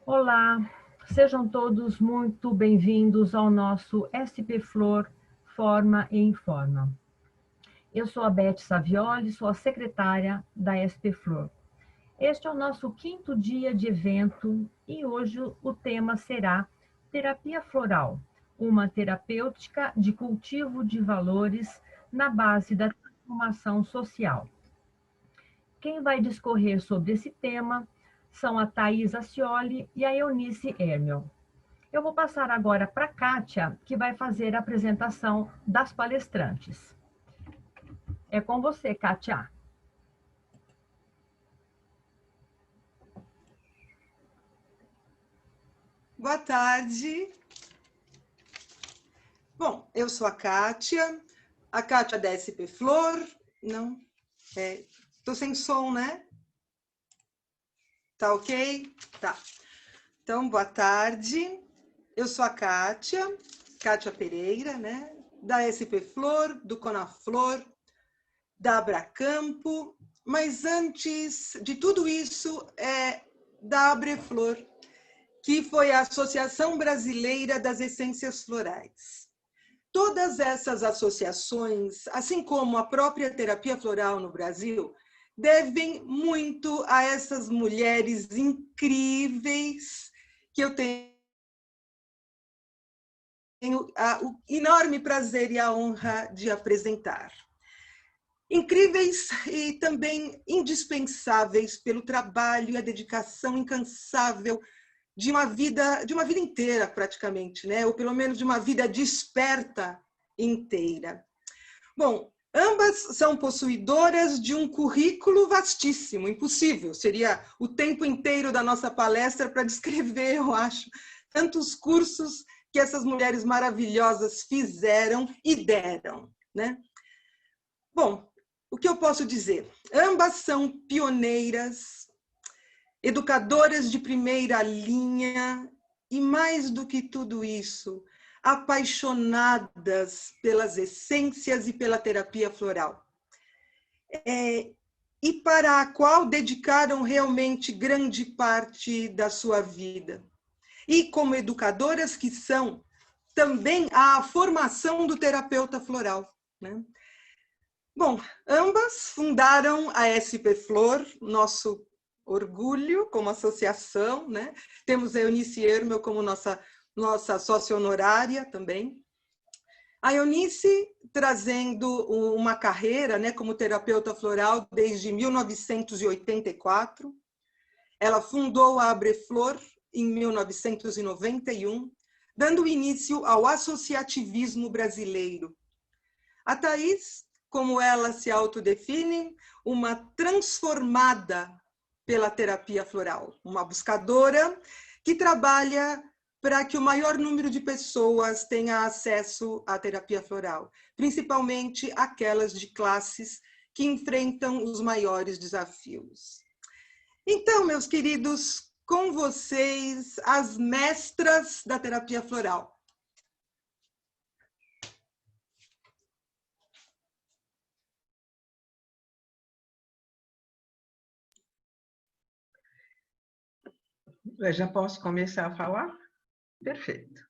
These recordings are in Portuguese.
Olá, sejam todos muito bem-vindos ao nosso SP Flor Forma e Informa. Eu sou a Beth Savioli, sou a secretária da SP Flor. Este é o nosso 5º dia de evento e hoje o tema será Terapia Floral, uma terapêutica de cultivo de valores na base da transformação social. Quem vai discorrer sobre esse tema são a Thais Ascioli e a Eunice Hermel. Eu vou passar agora para a Kátia, que vai fazer a apresentação das palestrantes. É com você, Kátia. Boa tarde. Bom, eu sou a Kátia da SP Flor. Não, tô sem som, né? Tá ok? Tá. Então, boa tarde. Eu sou a Kátia Pereira, né? Da SP Flor, do Conaflor, da Abracampo, mas antes de tudo isso, da Abreflor, que foi a Associação Brasileira das Essências Florais. Todas essas associações, assim como a própria terapia floral no Brasil, devem muito a essas mulheres incríveis que eu tenho o enorme prazer e a honra de apresentar. Incríveis e também indispensáveis pelo trabalho e a dedicação incansável de uma vida inteira, praticamente, né? Ou pelo menos de uma vida desperta inteira. Bom, ambas são possuidoras de um currículo vastíssimo, impossível, seria o tempo inteiro da nossa palestra para descrever, eu acho, tantos cursos que essas mulheres maravilhosas fizeram e deram, né? Bom, o que eu posso dizer? Ambas são pioneiras, educadoras de primeira linha e, mais do que tudo isso, apaixonadas pelas essências e pela terapia floral. E para a qual dedicaram realmente grande parte da sua vida. E como educadoras que são, também à formação do terapeuta floral, né? Bom, ambas fundaram a SP Flor, nosso orgulho como associação, né? Temos a Eunice Hermel como nossa sócia honorária também. A Eunice trazendo uma carreira, né, como terapeuta floral desde 1984. Ela fundou a Abreflor em 1991, dando início ao associativismo brasileiro. A Thais, como ela se autodefine, uma transformada pela terapia floral, uma buscadora que trabalha para que o maior número de pessoas tenha acesso à terapia floral, principalmente aquelas de classes que enfrentam os maiores desafios. Então, meus queridos, com vocês, as mestras da terapia floral. Eu já posso começar a falar? Perfeito.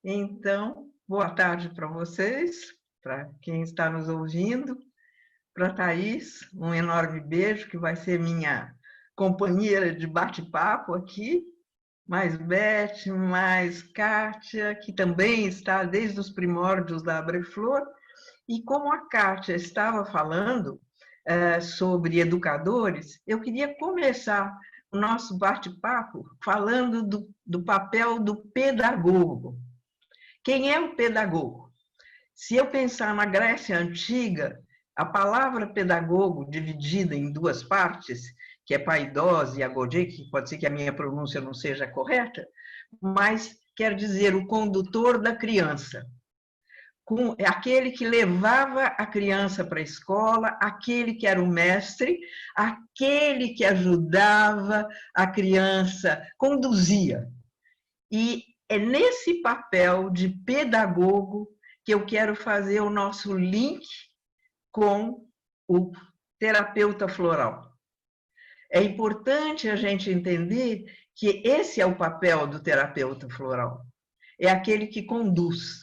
Então, boa tarde para vocês, para quem está nos ouvindo, para a Thais, um enorme beijo, que vai ser minha companheira de bate-papo aqui, mais Beth, mais Kátia, que também está desde os primórdios da Abreflor. E como a Kátia estava falando sobre educadores, eu queria começar o nosso bate-papo falando do papel do pedagogo. Quem é o pedagogo? Se eu pensar na Grécia Antiga, a palavra pedagogo, dividida em duas partes, que é paidós e agoge, que pode ser que a minha pronúncia não seja correta, mas quer dizer o condutor da criança. Aquele que levava a criança para a escola, aquele que era o mestre, aquele que ajudava a criança, conduzia. E é nesse papel de pedagogo que eu quero fazer o nosso link com o terapeuta floral. é importante a gente entender que esse é o papel do terapeuta floral. É aquele que conduz,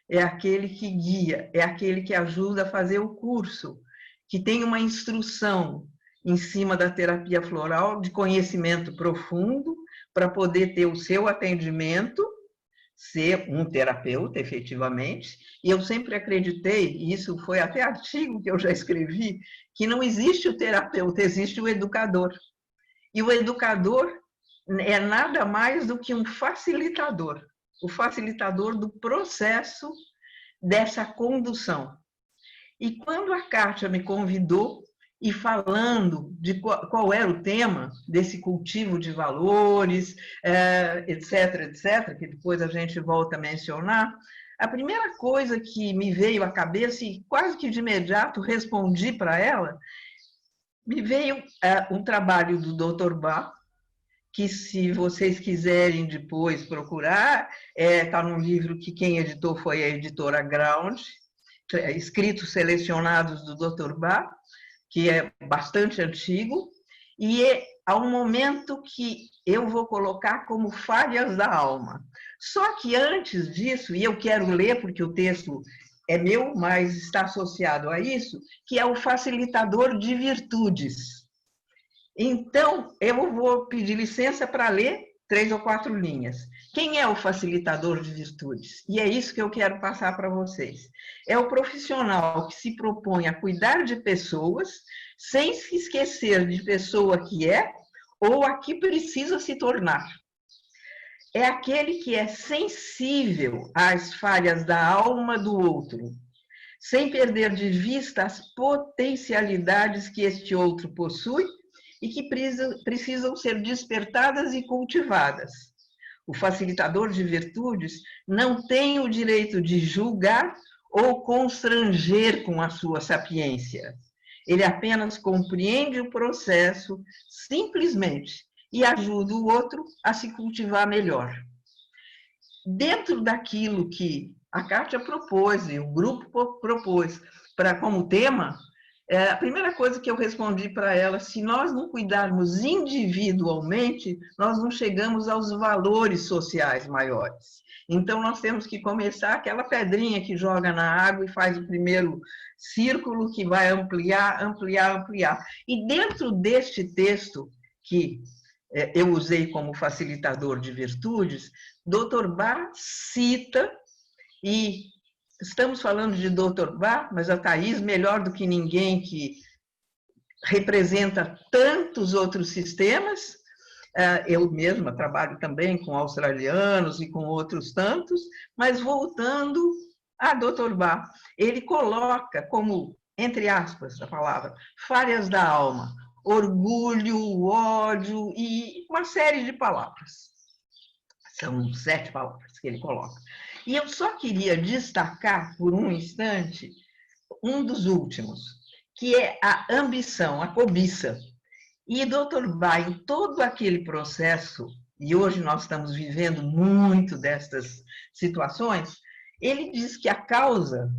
é aquele que guia, é aquele que ajuda a fazer o curso, que tem uma instrução em cima da terapia floral de conhecimento profundo para poder ter o seu atendimento, ser um terapeuta, efetivamente. E eu sempre acreditei, e isso foi até artigo que eu já escrevi, que não existe o terapeuta, existe o educador. E o educador é nada mais do que um facilitador, o facilitador do processo dessa condução. E quando a Kátia me convidou, e falando de qual era o tema desse cultivo de valores, etc., etc., que depois a gente volta a mencionar, a primeira coisa que me veio à cabeça, e quase que de imediato respondi para ela, me veio um trabalho do Dr. Bach, que se vocês quiserem depois procurar, está num livro que quem editou foi a editora Ground, escritos selecionados do Dr. Bach, que é bastante antigo, e há um momento que eu vou colocar como falhas da alma. Só que antes disso, e eu quero ler porque o texto é meu, mas está associado a isso, que é o facilitador de virtudes. Então, eu vou pedir licença para ler 3 ou 4 linhas. Quem é o facilitador de virtudes? E é isso que eu quero passar para vocês. É o profissional que se propõe a cuidar de pessoas sem se esquecer de pessoa que é ou a que precisa se tornar. É aquele que é sensível às falhas da alma do outro, sem perder de vista as potencialidades que este outro possui e que precisam ser despertadas e cultivadas. O facilitador de virtudes não tem o direito de julgar ou constranger com a sua sapiência. Ele apenas compreende o processo simplesmente e ajuda o outro a se cultivar melhor. Dentro daquilo que a Kátia propôs e o grupo propôs como tema, a primeira coisa que eu respondi para ela, se nós não cuidarmos individualmente, nós não chegamos aos valores sociais maiores. Então, nós temos que começar aquela pedrinha que joga na água e faz o primeiro círculo que vai ampliar, ampliar, ampliar. E dentro deste texto, que eu usei como facilitador de virtudes, Dr. Bach cita, e estamos falando de Dr. Bach, mas a Thais, melhor do que ninguém, que representa tantos outros sistemas, eu mesma trabalho também com australianos e com outros tantos, mas voltando a Dr. Bach, ele coloca como, entre aspas, a palavra, falhas da alma, orgulho, ódio e uma série de palavras. São 7 palavras que ele coloca. E eu só queria destacar por um instante um dos últimos, que é a ambição, a cobiça. E Dr. Bach, em todo aquele processo, e hoje nós estamos vivendo muito destas situações, ele diz que a causa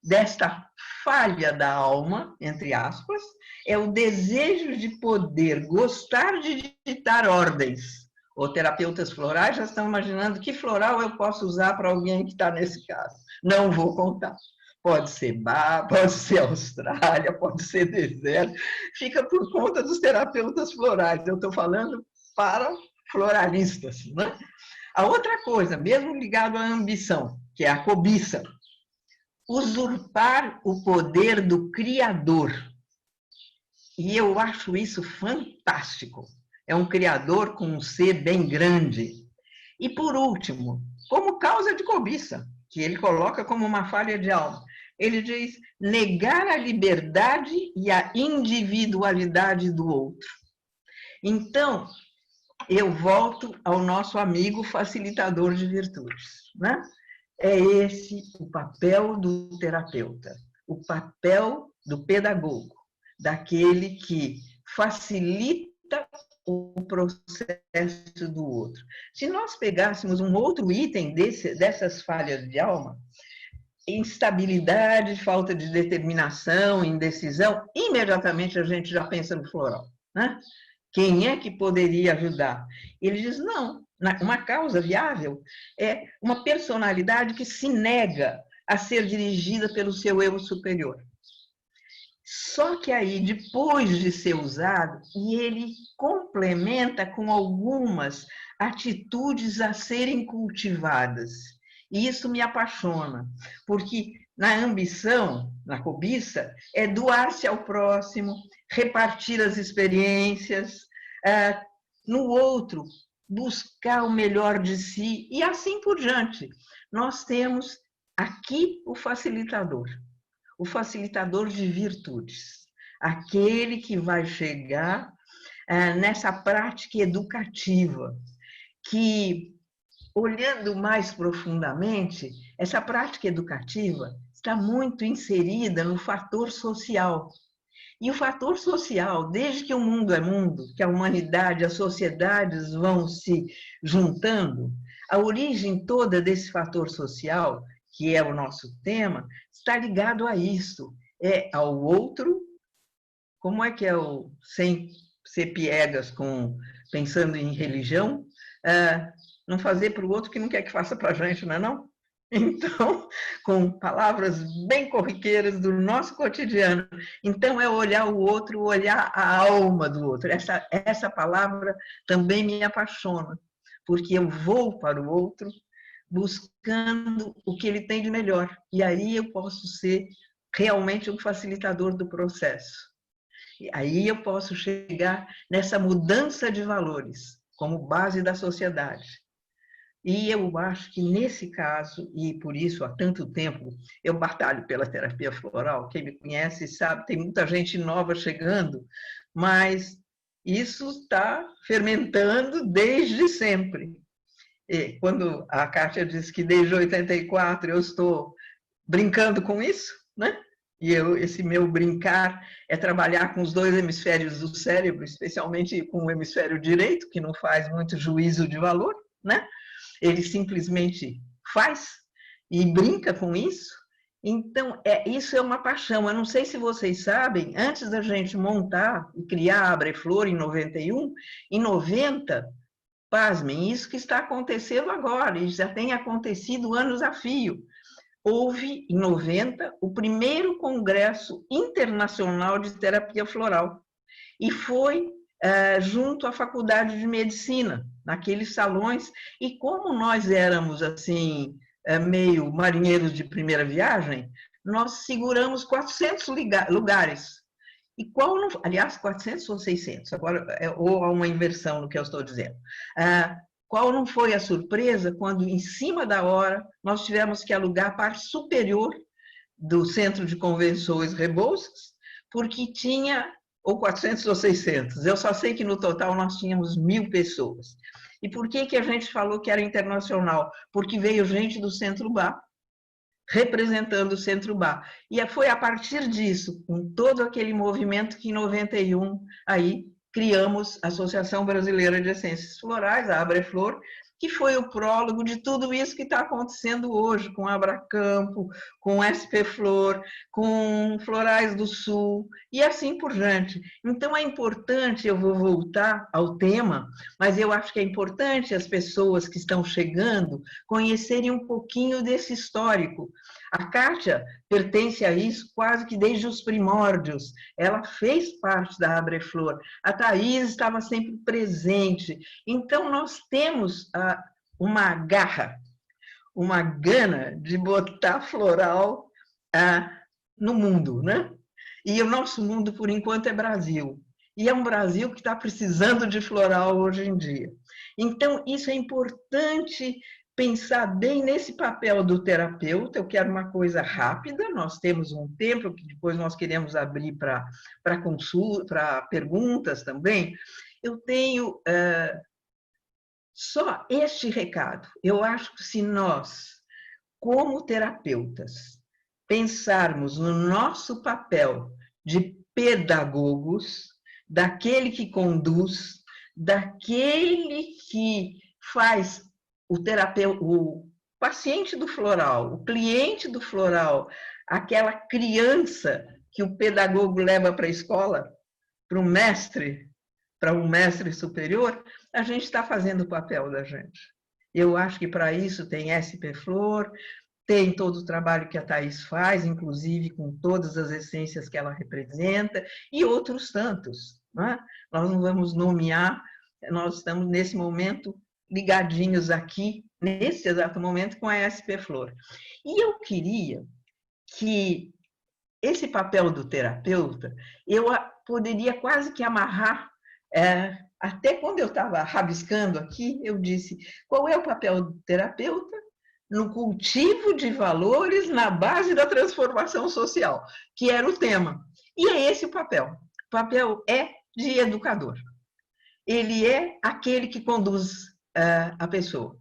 desta falha da alma, entre aspas, é o desejo de poder gostar de ditar ordens. Os terapeutas florais já estão imaginando que floral eu posso usar para alguém que está nesse caso. Não vou contar. Pode ser Bach, pode ser Austrália, pode ser deserto. Fica por conta dos terapeutas florais. Eu estou falando para floralistas, né? A outra coisa, mesmo ligado à ambição, que é a cobiça, usurpar o poder do Criador. E eu acho isso fantástico. É um Criador com um ser bem grande. E, por último, como causa de cobiça, que ele coloca como uma falha de alma, ele diz negar a liberdade e a individualidade do outro. Então, eu volto ao nosso amigo facilitador de virtudes, né? É esse o papel do terapeuta, o papel do pedagogo, daquele que facilita o processo do outro. Se nós pegássemos um outro item dessas falhas de alma, instabilidade, falta de determinação, indecisão, imediatamente a gente já pensa no floral, né? Quem é que poderia ajudar? Ele diz, não, uma causa viável é uma personalidade que se nega a ser dirigida pelo seu eu superior. Só que aí, depois de ser usado, e ele complementa com algumas atitudes a serem cultivadas. E isso me apaixona, porque na ambição, na cobiça, é doar-se ao próximo, repartir as experiências, no outro, buscar o melhor de si, e assim por diante. Nós temos aqui o facilitador de virtudes, aquele que vai chegar nessa prática educativa, que, olhando mais profundamente, essa prática educativa está muito inserida no fator social. E o fator social, desde que o mundo é mundo, que a humanidade, as sociedades vão se juntando, a origem toda desse fator social, que é o nosso tema, está ligado a isso, ao outro. Como é que é o sem ser piegas pensando em religião? Não fazer para o outro que não quer que faça para a gente, não é não? Então, com palavras bem corriqueiras do nosso cotidiano. Então, é olhar o outro, olhar a alma do outro. Essa palavra também me apaixona, porque eu vou para o outro buscando o que ele tem de melhor. E aí eu posso ser realmente um facilitador do processo. E aí eu posso chegar nessa mudança de valores como base da sociedade. E eu acho que nesse caso, e por isso há tanto tempo eu batalho pela terapia floral, quem me conhece sabe, tem muita gente nova chegando, mas isso está fermentando desde sempre. E quando a Kátia disse que desde 84 eu estou brincando com isso, né? E esse meu brincar é trabalhar com os dois hemisférios do cérebro, especialmente com o hemisfério direito, que não faz muito juízo de valor, né? Ele simplesmente faz e brinca com isso. Então, isso é uma paixão. Eu não sei se vocês sabem, antes da gente montar e criar a Abreflor em 91, em 90, pasmem, isso que está acontecendo agora, e já tem acontecido anos a fio. Houve, em 90, o primeiro Congresso Internacional de Terapia Floral, e foi junto à Faculdade de Medicina, naqueles salões, e como nós éramos, assim, meio marinheiros de primeira viagem, nós seguramos 400 lugares. E qual não, aliás, 400 ou 600, agora, ou há uma inversão no que eu estou dizendo. Qual não foi a surpresa quando, em cima da hora, nós tivemos que alugar a parte superior do Centro de Convenções Rebouças, porque tinha, ou 400 ou 600, eu só sei que no total nós tínhamos 1000 pessoas. E por que a gente falou que era internacional? Porque veio gente do Centro-Bar, representando o Centro-Bar. E foi a partir disso, com todo aquele movimento, que em 91, aí, criamos a Associação Brasileira de Essências Florais, a Abreflor, que foi o prólogo de tudo isso que está acontecendo hoje, com Abracampo, com SP Flor, com Florais do Sul, e assim por diante. Então, é importante, eu vou voltar ao tema, mas eu acho que é importante as pessoas que estão chegando conhecerem um pouquinho desse histórico. A Kátia pertence a isso quase que desde os primórdios. Ela fez parte da Abreflor. A Thaís estava sempre presente. Então, nós temos uma garra, uma gana de botar floral no mundo, né? E o nosso mundo, por enquanto, é Brasil. E é um Brasil que está precisando de floral hoje em dia. Então, isso é importante pensar bem nesse papel do terapeuta. Eu quero uma coisa rápida, nós temos um tempo que depois nós queremos abrir para consulta, para perguntas também. Eu tenho só este recado. Eu acho que se nós, como terapeutas, pensarmos no nosso papel de pedagogos, daquele que conduz, daquele que faz o terapeuta, o paciente do floral, o cliente do floral, aquela criança que o pedagogo leva para a escola, para o mestre, para um mestre superior, a gente está fazendo o papel da gente. Eu acho que para isso tem SP Flor, tem todo o trabalho que a Thaís faz, inclusive com todas as essências que ela representa, e outros tantos. Não é? Nós não vamos nomear, nós estamos nesse momento ligadinhos aqui, nesse exato momento, com a SP Flor. E eu queria que esse papel do terapeuta, eu poderia quase que amarrar, até quando eu estava rabiscando aqui, eu disse, qual é o papel do terapeuta? No cultivo de valores na base da transformação social, que era o tema. E é esse o papel. O papel é de educador. Ele é aquele que conduz a pessoa.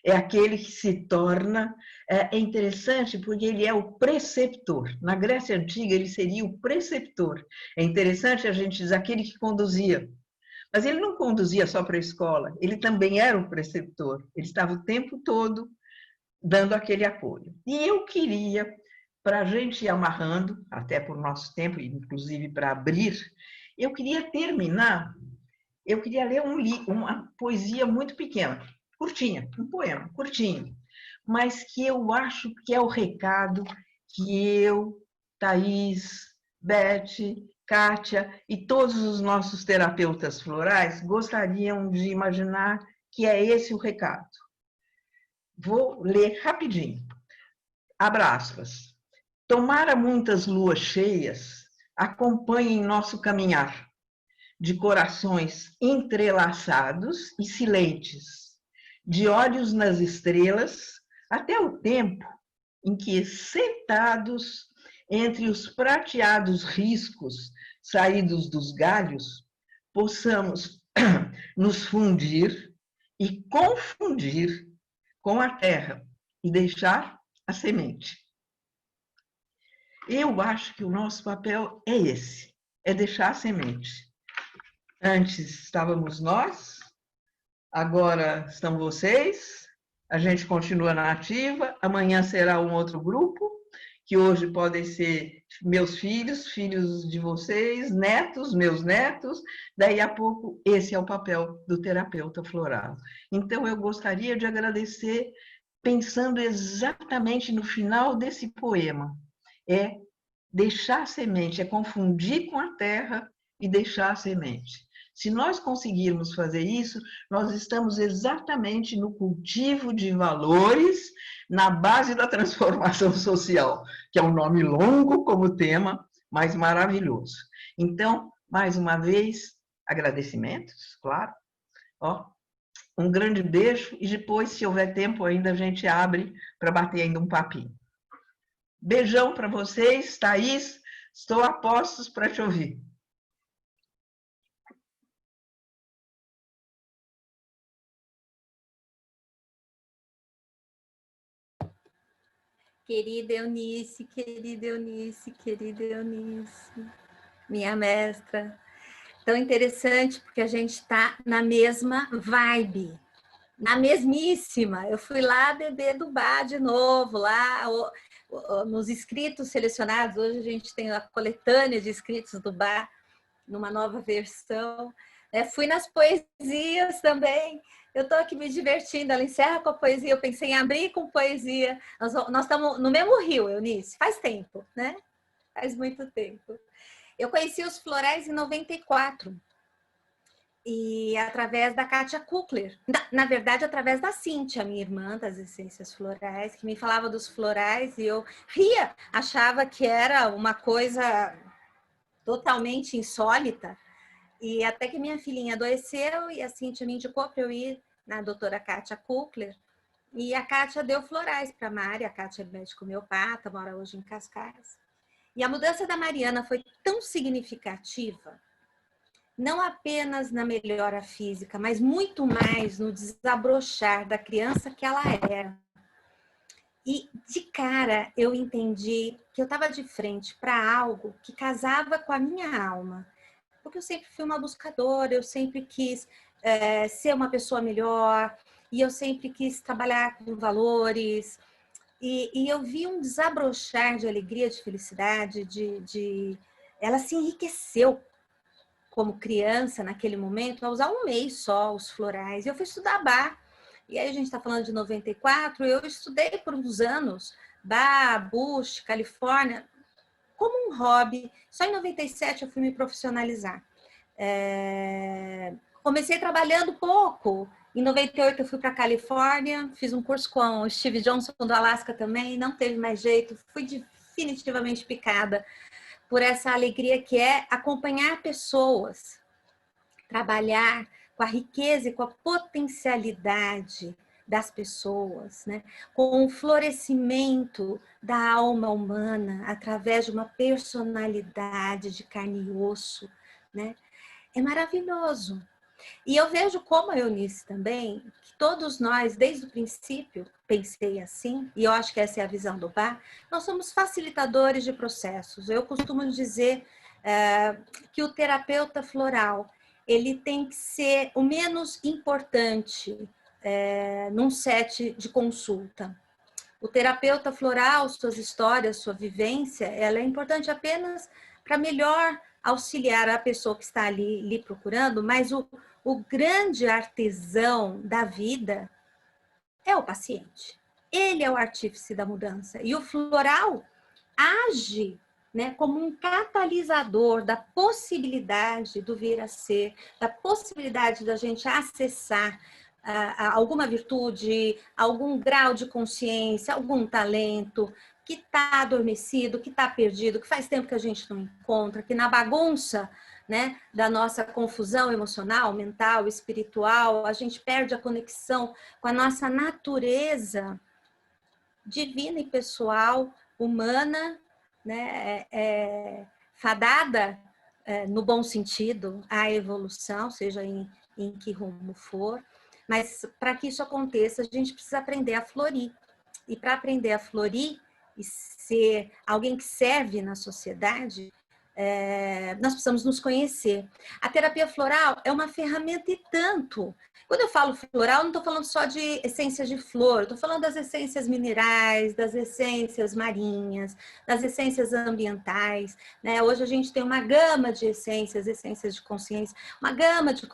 É aquele que se torna... É interessante porque ele é o preceptor. Na Grécia Antiga, ele seria o preceptor. É interessante a gente dizer aquele que conduzia. Mas ele não conduzia só para a escola, ele também era o preceptor. Ele estava o tempo todo dando aquele apoio. E eu queria, para a gente ir amarrando, até por nosso tempo, inclusive para abrir, eu queria terminar, eu queria ler uma poesia muito pequena, curtinha, um poema curtinho, mas que eu acho que é o recado que eu, Thaís, Beth, Kátia e todos os nossos terapeutas florais gostariam de imaginar que é esse o recado. Vou ler rapidinho. Abra aspas. Tomara muitas luas cheias acompanhem nosso caminhar, de corações entrelaçados e silentes, de olhos nas estrelas, até o tempo em que, sentados entre os prateados riscos saídos dos galhos, possamos nos fundir e confundir com a terra e deixar a semente. Eu acho que o nosso papel é esse, é deixar a semente. Antes estávamos nós, agora estão vocês, a gente continua na ativa, amanhã será um outro grupo, que hoje podem ser meus filhos, filhos de vocês, netos, meus netos, daí a pouco esse é o papel do terapeuta floral. Então eu gostaria de agradecer pensando exatamente no final desse poema, é deixar a semente, é confundir com a terra e deixar a semente. Se nós conseguirmos fazer isso, nós estamos exatamente no cultivo de valores na base da transformação social, que é um nome longo como tema, mas maravilhoso. Então, mais uma vez, agradecimentos, claro. Ó, um grande beijo e depois, se houver tempo ainda, a gente abre para bater ainda um papinho. Beijão para vocês, Thaís, estou a postos para te ouvir. Querida Eunice, querida Eunice, querida Eunice, minha mestra. Tão interessante, porque a gente está na mesma vibe, na mesmíssima. Eu fui lá beber do bar de novo, lá nos escritos selecionados. Hoje a gente tem a coletânea de escritos do bar, numa nova versão. Fui nas poesias também. Eu estou aqui me divertindo, ela encerra com a poesia, eu pensei em abrir com poesia. Nós estamos no mesmo rio, Eunice, faz tempo, né? Faz muito tempo. Eu conheci os florais em 94, e através da Kátia Kukler, na verdade, através da Cíntia, minha irmã das essências florais, que me falava dos florais e eu ria, achava que era uma coisa totalmente insólita. E até que minha filhinha adoeceu e a Cíntia me indicou para eu ir na doutora Kátia Kukler. E a Kátia deu florais para a Mari. A Kátia é médica homeopata, mora hoje em Cascais. E a mudança da Mariana foi tão significativa, não apenas na melhora física, mas muito mais no desabrochar da criança que ela era. E de cara eu entendi que eu estava de frente para algo que casava com a minha alma. Porque eu sempre fui uma buscadora, eu sempre quis ser uma pessoa melhor, e eu sempre quis trabalhar com valores, e eu vi um desabrochar de alegria, de felicidade, ela se enriqueceu como criança, naquele momento, a usar um mês só os florais. E eu fui estudar Bach. E aí a gente está falando de 94, eu estudei por uns anos Bach, Bush, Califórnia, como um hobby. Só em 97 eu fui me profissionalizar. Comecei trabalhando pouco. Em 98 eu fui para a Califórnia, fiz um curso com o Steve Johnson do Alasca também, não teve mais jeito, fui definitivamente picada por essa alegria que é acompanhar pessoas, trabalhar com a riqueza e com a potencialidade das pessoas, né? Com o florescimento da alma humana através de uma personalidade de carne e osso, né? É maravilhoso. E eu vejo como a Eunice também, que todos nós, desde o princípio, pensei assim, e eu acho que essa é a visão do Bach, nós somos facilitadores de processos. Eu costumo dizer que o terapeuta floral, ele tem que ser o menos importante num set de consulta. O terapeuta floral, suas histórias, sua vivência, ela é importante apenas para melhor auxiliar a pessoa que está ali lhe procurando, mas o grande artesão da vida é o paciente. Ele é o artífice da mudança. E o floral age, né, como um catalisador da possibilidade do vir a ser, da possibilidade da gente acessar alguma virtude, algum grau de consciência, algum talento que está adormecido, que está perdido, que faz tempo que a gente não encontra, que na bagunça, né, da nossa confusão emocional, mental, espiritual, a gente perde a conexão com a nossa natureza divina e pessoal, humana, né, fadada, no bom sentido, à evolução, seja em que rumo for. Mas para que isso aconteça, a gente precisa aprender a florir. E para aprender a florir e ser alguém que serve na sociedade, nós precisamos nos conhecer. A terapia floral é uma ferramenta e tanto. Quando eu falo floral, não estou falando só de essências de flor, estou falando das essências minerais, das essências marinhas, das essências ambientais, né? Hoje a gente tem uma gama de essências de consciência, uma gama de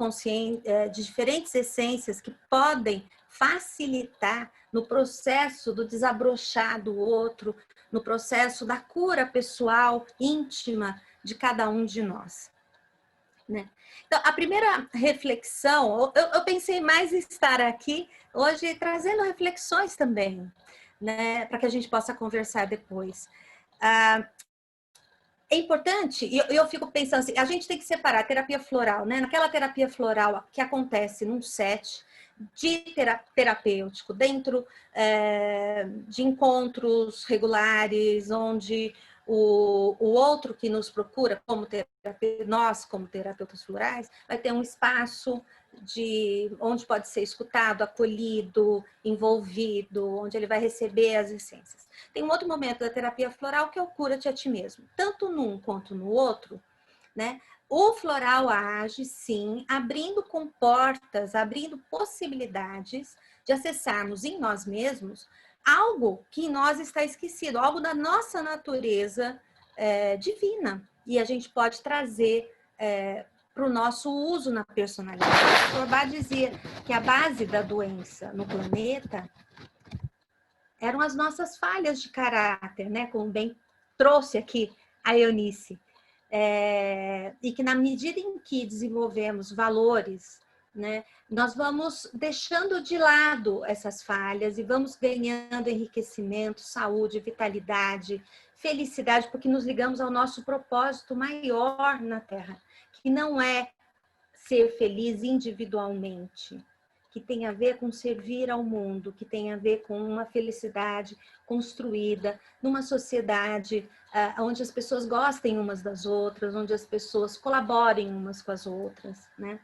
diferentes essências que podem facilitar no processo do desabrochar do outro, no processo da cura pessoal, íntima de cada um de nós, né? Então, a primeira reflexão, eu pensei mais em estar aqui hoje trazendo reflexões também, né, para que a gente possa conversar depois. É importante, e eu fico pensando assim, a gente tem que separar a terapia floral, né? Naquela terapia floral que acontece num set de terapêutico, dentro de encontros regulares, onde o outro que nos procura, nós como terapeutas florais, vai ter um espaço onde pode ser escutado, acolhido, envolvido, onde ele vai receber as essências. Tem um outro momento da terapia floral que é o cura-te a ti mesmo. Tanto num quanto no outro, né? O floral age, sim, abrindo comportas, abrindo possibilidades de acessarmos em nós mesmos algo que em nós está esquecido, algo da nossa natureza divina. E a gente pode trazer para o nosso uso na personalidade. O Thorbard dizia que a base da doença no planeta eram as nossas falhas de caráter, né? Como bem trouxe aqui a Eunice. E que na medida em que desenvolvemos valores, né, nós vamos deixando de lado essas falhas e vamos ganhando enriquecimento, saúde, vitalidade, felicidade, porque nos ligamos ao nosso propósito maior na Terra, que não é ser feliz individualmente, que tem a ver com servir ao mundo, que tem a ver com uma felicidade construída numa sociedade onde as pessoas gostem umas das outras, onde as pessoas colaborem umas com as outras, né?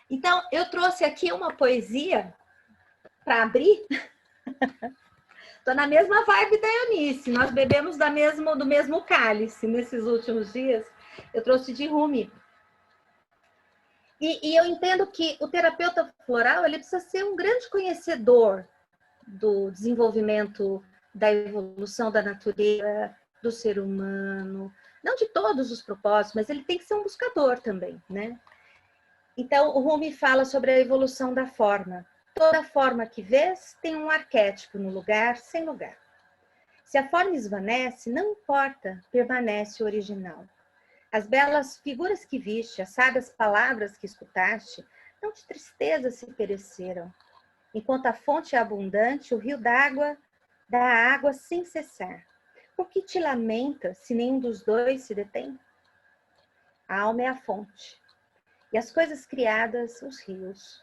Então, eu trouxe aqui uma poesia para abrir. Estou na mesma vibe da Eunice, nós bebemos do mesmo cálice nesses últimos dias. Eu trouxe de Rumi. E eu entendo que o terapeuta floral ele precisa ser um grande conhecedor do desenvolvimento da evolução da natureza, do ser humano, Não de todos os propósitos, mas ele tem que ser um buscador também, né? Então, o Rumi fala sobre a evolução da forma. Toda forma que vês tem um arquétipo no lugar, sem lugar. Se a forma esvanece, não importa, permanece o original. As belas figuras que viste, as sábias palavras que escutaste, não de tristeza se pereceram. Enquanto a fonte é abundante, o rio d'água dá água sem cessar. Por que te lamenta se nenhum dos dois se detém? A alma é a fonte, e as coisas criadas, os rios.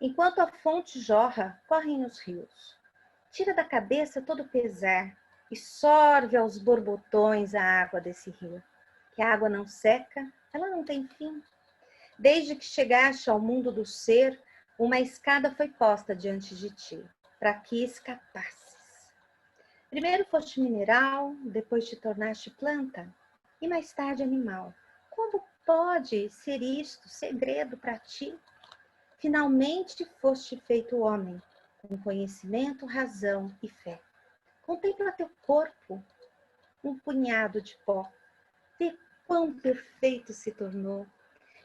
Enquanto a fonte jorra, correm os rios. Tira da cabeça todo o pesar e sorve aos borbotões a água desse rio. Que a água não seca, ela não tem fim. Desde que chegaste ao mundo do ser, uma escada foi posta diante de ti, para que escapasses. Primeiro foste mineral, depois te tornaste planta, e mais tarde animal. Como pode ser isto segredo para ti? Finalmente foste feito homem, com conhecimento, razão e fé. Contempla teu corpo, um punhado de pó. Vê quão perfeito se tornou.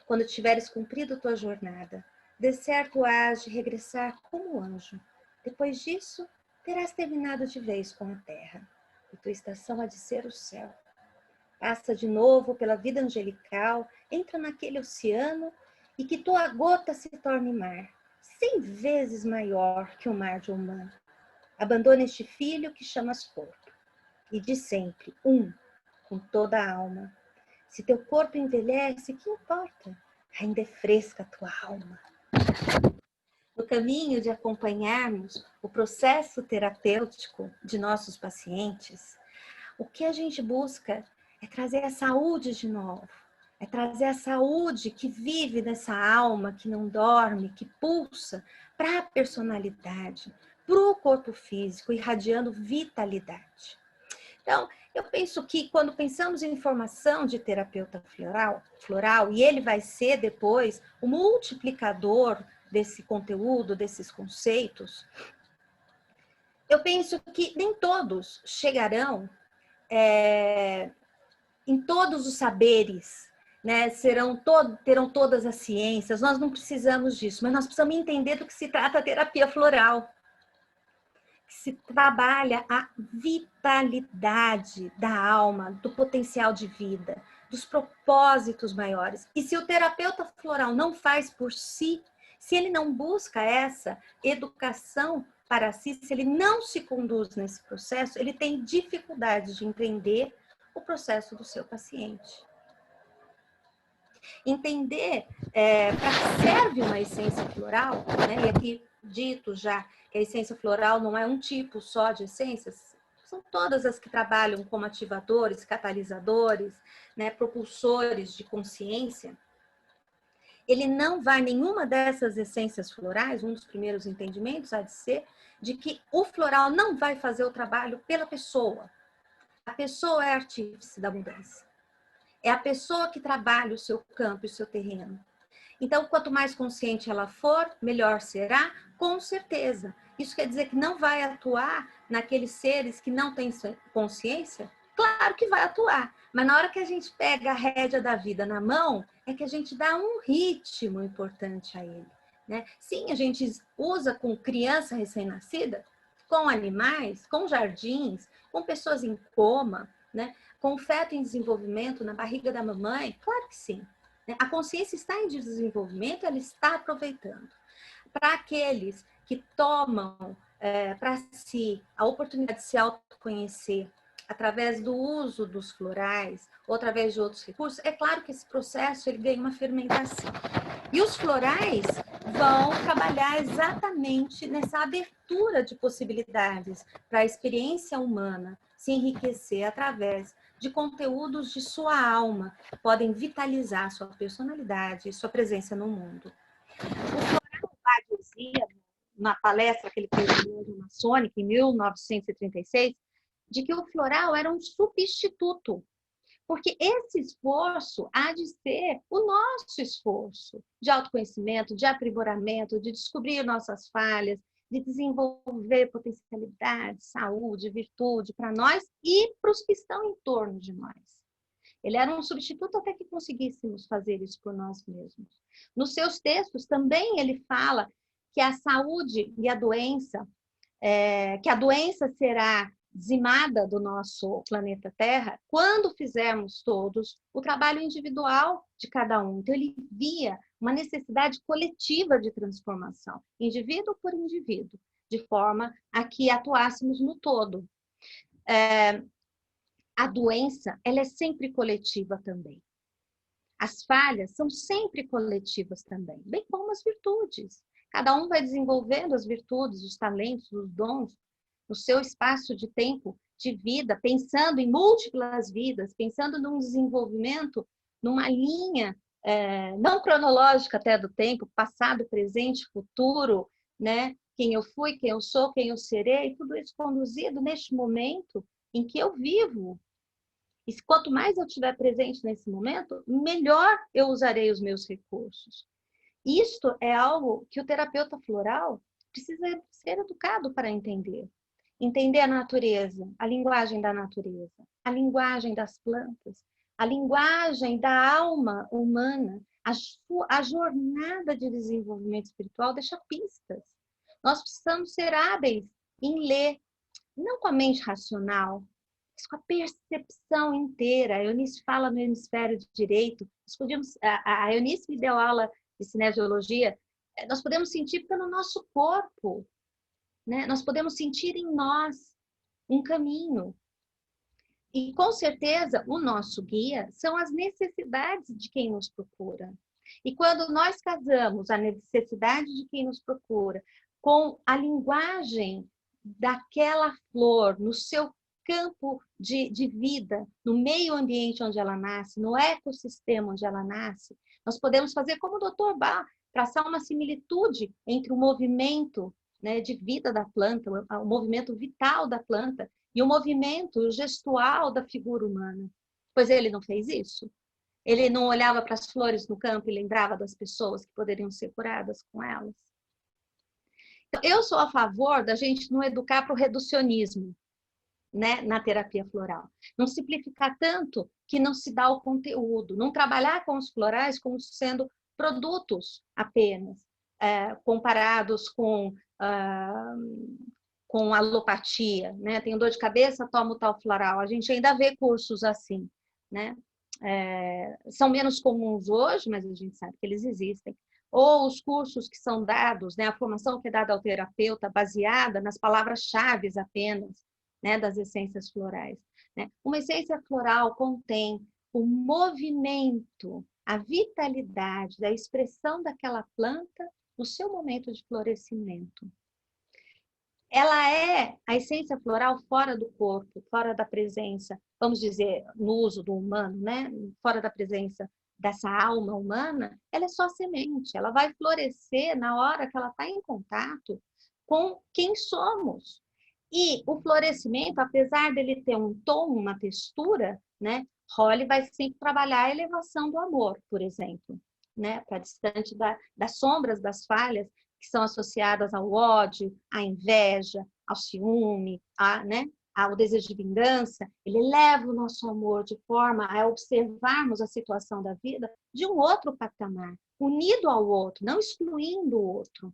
Quando tiveres cumprido tua jornada, de certo hás de regressar como anjo. Depois disso, terás terminado de vez com a terra, e tua estação há de ser o céu. Passa de novo pela vida angelical, entra naquele oceano e que tua gota se torne mar, 100 vezes maior que o mar de humano. Abandona este filho que chamas corpo, e de sempre, com toda a alma. Se teu corpo envelhece, que importa? Ainda é fresca a tua alma. No caminho de acompanharmos o processo terapêutico de nossos pacientes, o que a gente busca é trazer a saúde de novo. É trazer a saúde que vive nessa alma, que não dorme, que pulsa, para a personalidade, para o corpo físico, irradiando vitalidade. Então, eu penso que quando pensamos em formação de terapeuta floral, e ele vai ser depois o multiplicador desse conteúdo, desses conceitos, eu penso que nem todos chegarão em todos os saberes, né? Terão todas as ciências, nós não precisamos disso, mas nós precisamos entender do que se trata a terapia floral. Se trabalha a vitalidade da alma, do potencial de vida, dos propósitos maiores. E se o terapeuta floral não faz por si, se ele não busca essa educação para si, se ele não se conduz nesse processo, ele tem dificuldade de entender o processo do seu paciente. Entender para que serve uma essência floral, né? E aqui dito já que a essência floral não é um tipo só de essências, são todas as que trabalham como ativadores, catalisadores, né? Propulsores de consciência. Ele não vai, nenhuma dessas essências florais, um dos primeiros entendimentos há de ser de que o floral não vai fazer o trabalho pela pessoa. A pessoa é artífice da mudança. É a pessoa que trabalha o seu campo e o seu terreno. Então, quanto mais consciente ela for, melhor será, com certeza. Isso quer dizer que não vai atuar naqueles seres que não têm consciência? Claro que vai atuar, mas na hora que a gente pega a rédea da vida na mão, é que a gente dá um ritmo importante a ele, né? Sim, a gente usa com criança recém-nascida, com animais, com jardins, com pessoas em coma, né? Com o feto em desenvolvimento na barriga da mamãe, claro que sim. A consciência está em desenvolvimento, ela está aproveitando. Para aqueles que tomam para si a oportunidade de se autoconhecer através do uso dos florais ou através de outros recursos, é claro que esse processo ele ganha uma fermentação. E os florais vão trabalhar exatamente nessa abertura de possibilidades para a experiência humana se enriquecer através de conteúdos de sua alma, que podem vitalizar sua personalidade e sua presença no mundo. O Floral dizia, na palestra que ele fez na Loja Maçônica, em 1936, de que o floral era um substituto, porque esse esforço há de ser o nosso esforço de autoconhecimento, de aprimoramento, de descobrir nossas falhas, de desenvolver potencialidade, saúde, virtude para nós e para os que estão em torno de nós. Ele era um substituto até que conseguíssemos fazer isso por nós mesmos. Nos seus textos também ele fala que a saúde e a doença, que a doença será dizimada do nosso planeta Terra quando fizermos todos o trabalho individual de cada um. Então ele via uma necessidade coletiva de transformação, indivíduo por indivíduo, de forma a que atuássemos no todo. A doença, ela é sempre coletiva também. As falhas são sempre coletivas também, bem como as virtudes. Cada um vai desenvolvendo as virtudes, os talentos, os dons, no seu espaço de tempo, de vida, pensando em múltiplas vidas, pensando num desenvolvimento, numa linha não cronológica até do tempo, passado, presente, futuro, né? Quem eu fui, quem eu sou, quem eu serei, tudo isso conduzido neste momento em que eu vivo. E quanto mais eu estiver presente nesse momento, melhor eu usarei os meus recursos. Isto é algo que o terapeuta floral precisa ser educado para entender. Entender a natureza, a linguagem da natureza, a linguagem das plantas, a linguagem da alma humana, a jornada de desenvolvimento espiritual deixa pistas. Nós precisamos ser hábeis em ler, não com a mente racional, mas com a percepção inteira. A Eunice fala no hemisfério direito. A Eunice me deu aula de cinesiologia. Nós podemos sentir pelo nosso corpo, né? Nós podemos sentir em nós um caminho. E com certeza o nosso guia são as necessidades de quem nos procura. E quando nós casamos a necessidade de quem nos procura com a linguagem daquela flor, no seu campo de vida, no meio ambiente onde ela nasce, no ecossistema onde ela nasce, nós podemos fazer como o Dr. Bach, traçar uma similitude entre o movimento, né, de vida da planta, o movimento vital da planta e o movimento gestual da figura humana. Pois ele não fez isso. Ele não olhava para as flores no campo e lembrava das pessoas que poderiam ser curadas com elas. Eu sou a favor da gente não educar para o reducionismo, né, na terapia floral. Não simplificar tanto que não se dá o conteúdo. Não trabalhar com os florais como sendo produtos apenas, comparados com alopatia. Né? Tenho dor de cabeça, tomo tal floral. A gente ainda vê cursos assim. Né? São menos comuns hoje, mas a gente sabe que eles existem. Ou os cursos que são dados, né, a formação que é dada ao terapeuta baseada nas palavras-chave apenas, né, das essências florais. Né? Uma essência floral contém o movimento, a vitalidade, a expressão daquela planta no seu momento de florescimento. Ela é a essência floral fora do corpo, fora da presença, vamos dizer, no uso do humano, né? Fora da presença dessa alma humana, ela é só semente, ela vai florescer na hora que ela está em contato com quem somos. E o florescimento, apesar dele ter um tom, uma textura, né? Holly vai sempre trabalhar a elevação do amor, por exemplo, né? Para distante das sombras, das falhas que são associadas ao ódio, à inveja, ao ciúme, né? Ao desejo de vingança, ele leva o nosso amor de forma a observarmos a situação da vida de um outro patamar, unido ao outro, não excluindo o outro.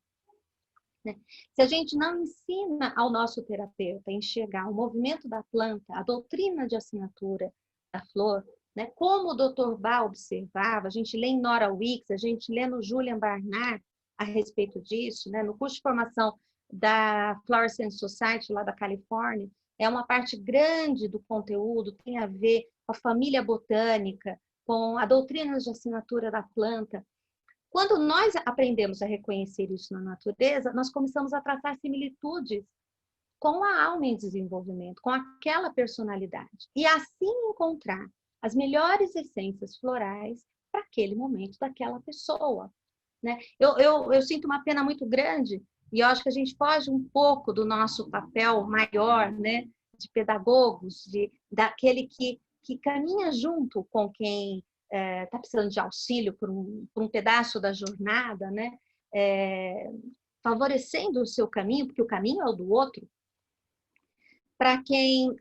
Né? Se a gente não ensina ao nosso terapeuta a enxergar o movimento da planta, a doutrina de assinatura da flor, né? Como o Dr. Bach observava, a gente lê em Nora Wicks, a gente lê no Julian Barnard a respeito disso, né? No curso de formação da Florence Society, lá da Califórnia, é uma parte grande do conteúdo, tem a ver com a família botânica, com a doutrina de assinatura da planta. Quando nós aprendemos a reconhecer isso na natureza, nós começamos a traçar similitudes com a alma em desenvolvimento, com aquela personalidade. E assim encontrar as melhores essências florais para aquele momento daquela pessoa. Né? Eu sinto uma pena muito grande. E eu acho que a gente foge um pouco do nosso papel maior, né, de pedagogos, daquele que caminha junto com quem está precisando de auxílio por um pedaço da jornada, né, favorecendo o seu caminho, porque o caminho é o do outro. para quem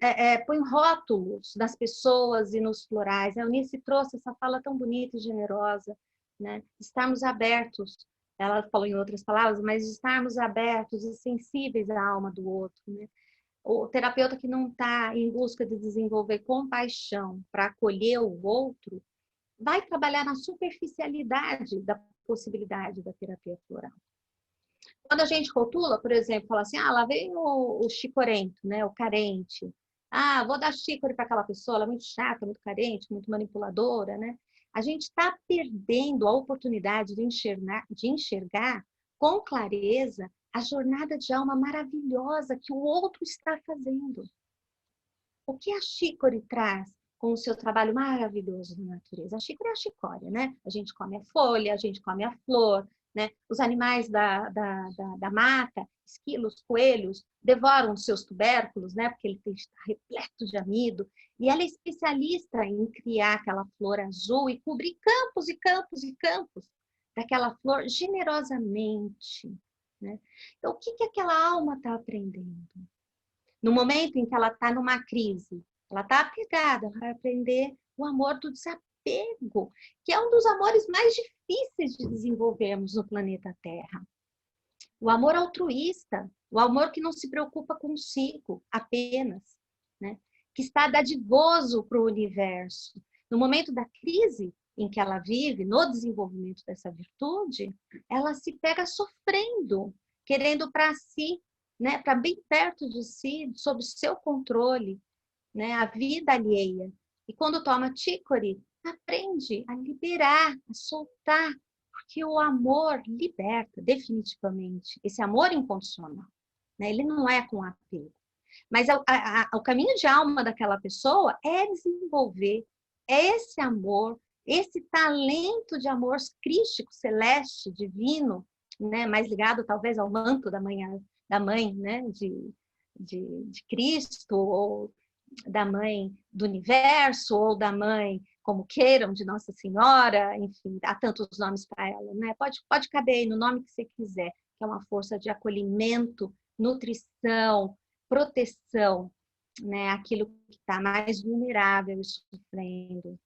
põe rótulos nas pessoas e nos florais. A Eunice trouxe essa fala tão bonita e generosa, né? Estarmos abertos, ela falou em outras palavras, mas estarmos abertos e sensíveis à alma do outro, né? O terapeuta que não está em busca de desenvolver compaixão para acolher o outro, vai trabalhar na superficialidade da possibilidade da terapia floral. Quando a gente rotula, por exemplo, fala assim, lá vem o chicorento, né? O carente. Vou dar xícara para aquela pessoa, ela é muito chata, muito carente, muito manipuladora, né? A gente está perdendo a oportunidade de enxergar com clareza a jornada de alma maravilhosa que o outro está fazendo. O que a xícara traz com o seu trabalho maravilhoso na natureza? A xícara é a chicória, né? A gente come a folha, a gente come a flor, né? Os animais da mata, esquilos, coelhos, devoram seus tubérculos, né? Porque ele está repleto de amido. E ela é especialista em criar aquela flor azul e cobrir campos e campos e campos daquela flor generosamente, né? Então, o que aquela alma está aprendendo? No momento em que ela está numa crise, ela está apegada, ela vai aprender o amor do desapego, que é um dos amores mais difíceis de desenvolvermos no planeta Terra. O amor altruísta, o amor que não se preocupa consigo apenas, né? Que está dadivoso para o universo. No momento da crise em que ela vive, no desenvolvimento dessa virtude, ela se pega sofrendo, querendo para si, né, para bem perto de si, sob seu controle, né, a vida alheia. E quando toma chicory, aprende a liberar, a soltar, porque o amor liberta definitivamente, esse amor incondicional, né? Ele não é com apego. Mas o caminho de alma daquela pessoa é desenvolver esse amor, esse talento de amor crístico, celeste, divino, né? Mais ligado talvez ao manto da mãe, né? de Cristo, ou da mãe do universo, ou da mãe, como queiram, de Nossa Senhora, enfim, há tantos nomes para ela, né? Pode caber aí no nome que você quiser, que é uma força de acolhimento, nutrição, proteção, né? Aquilo que está mais vulnerável e sofrendo.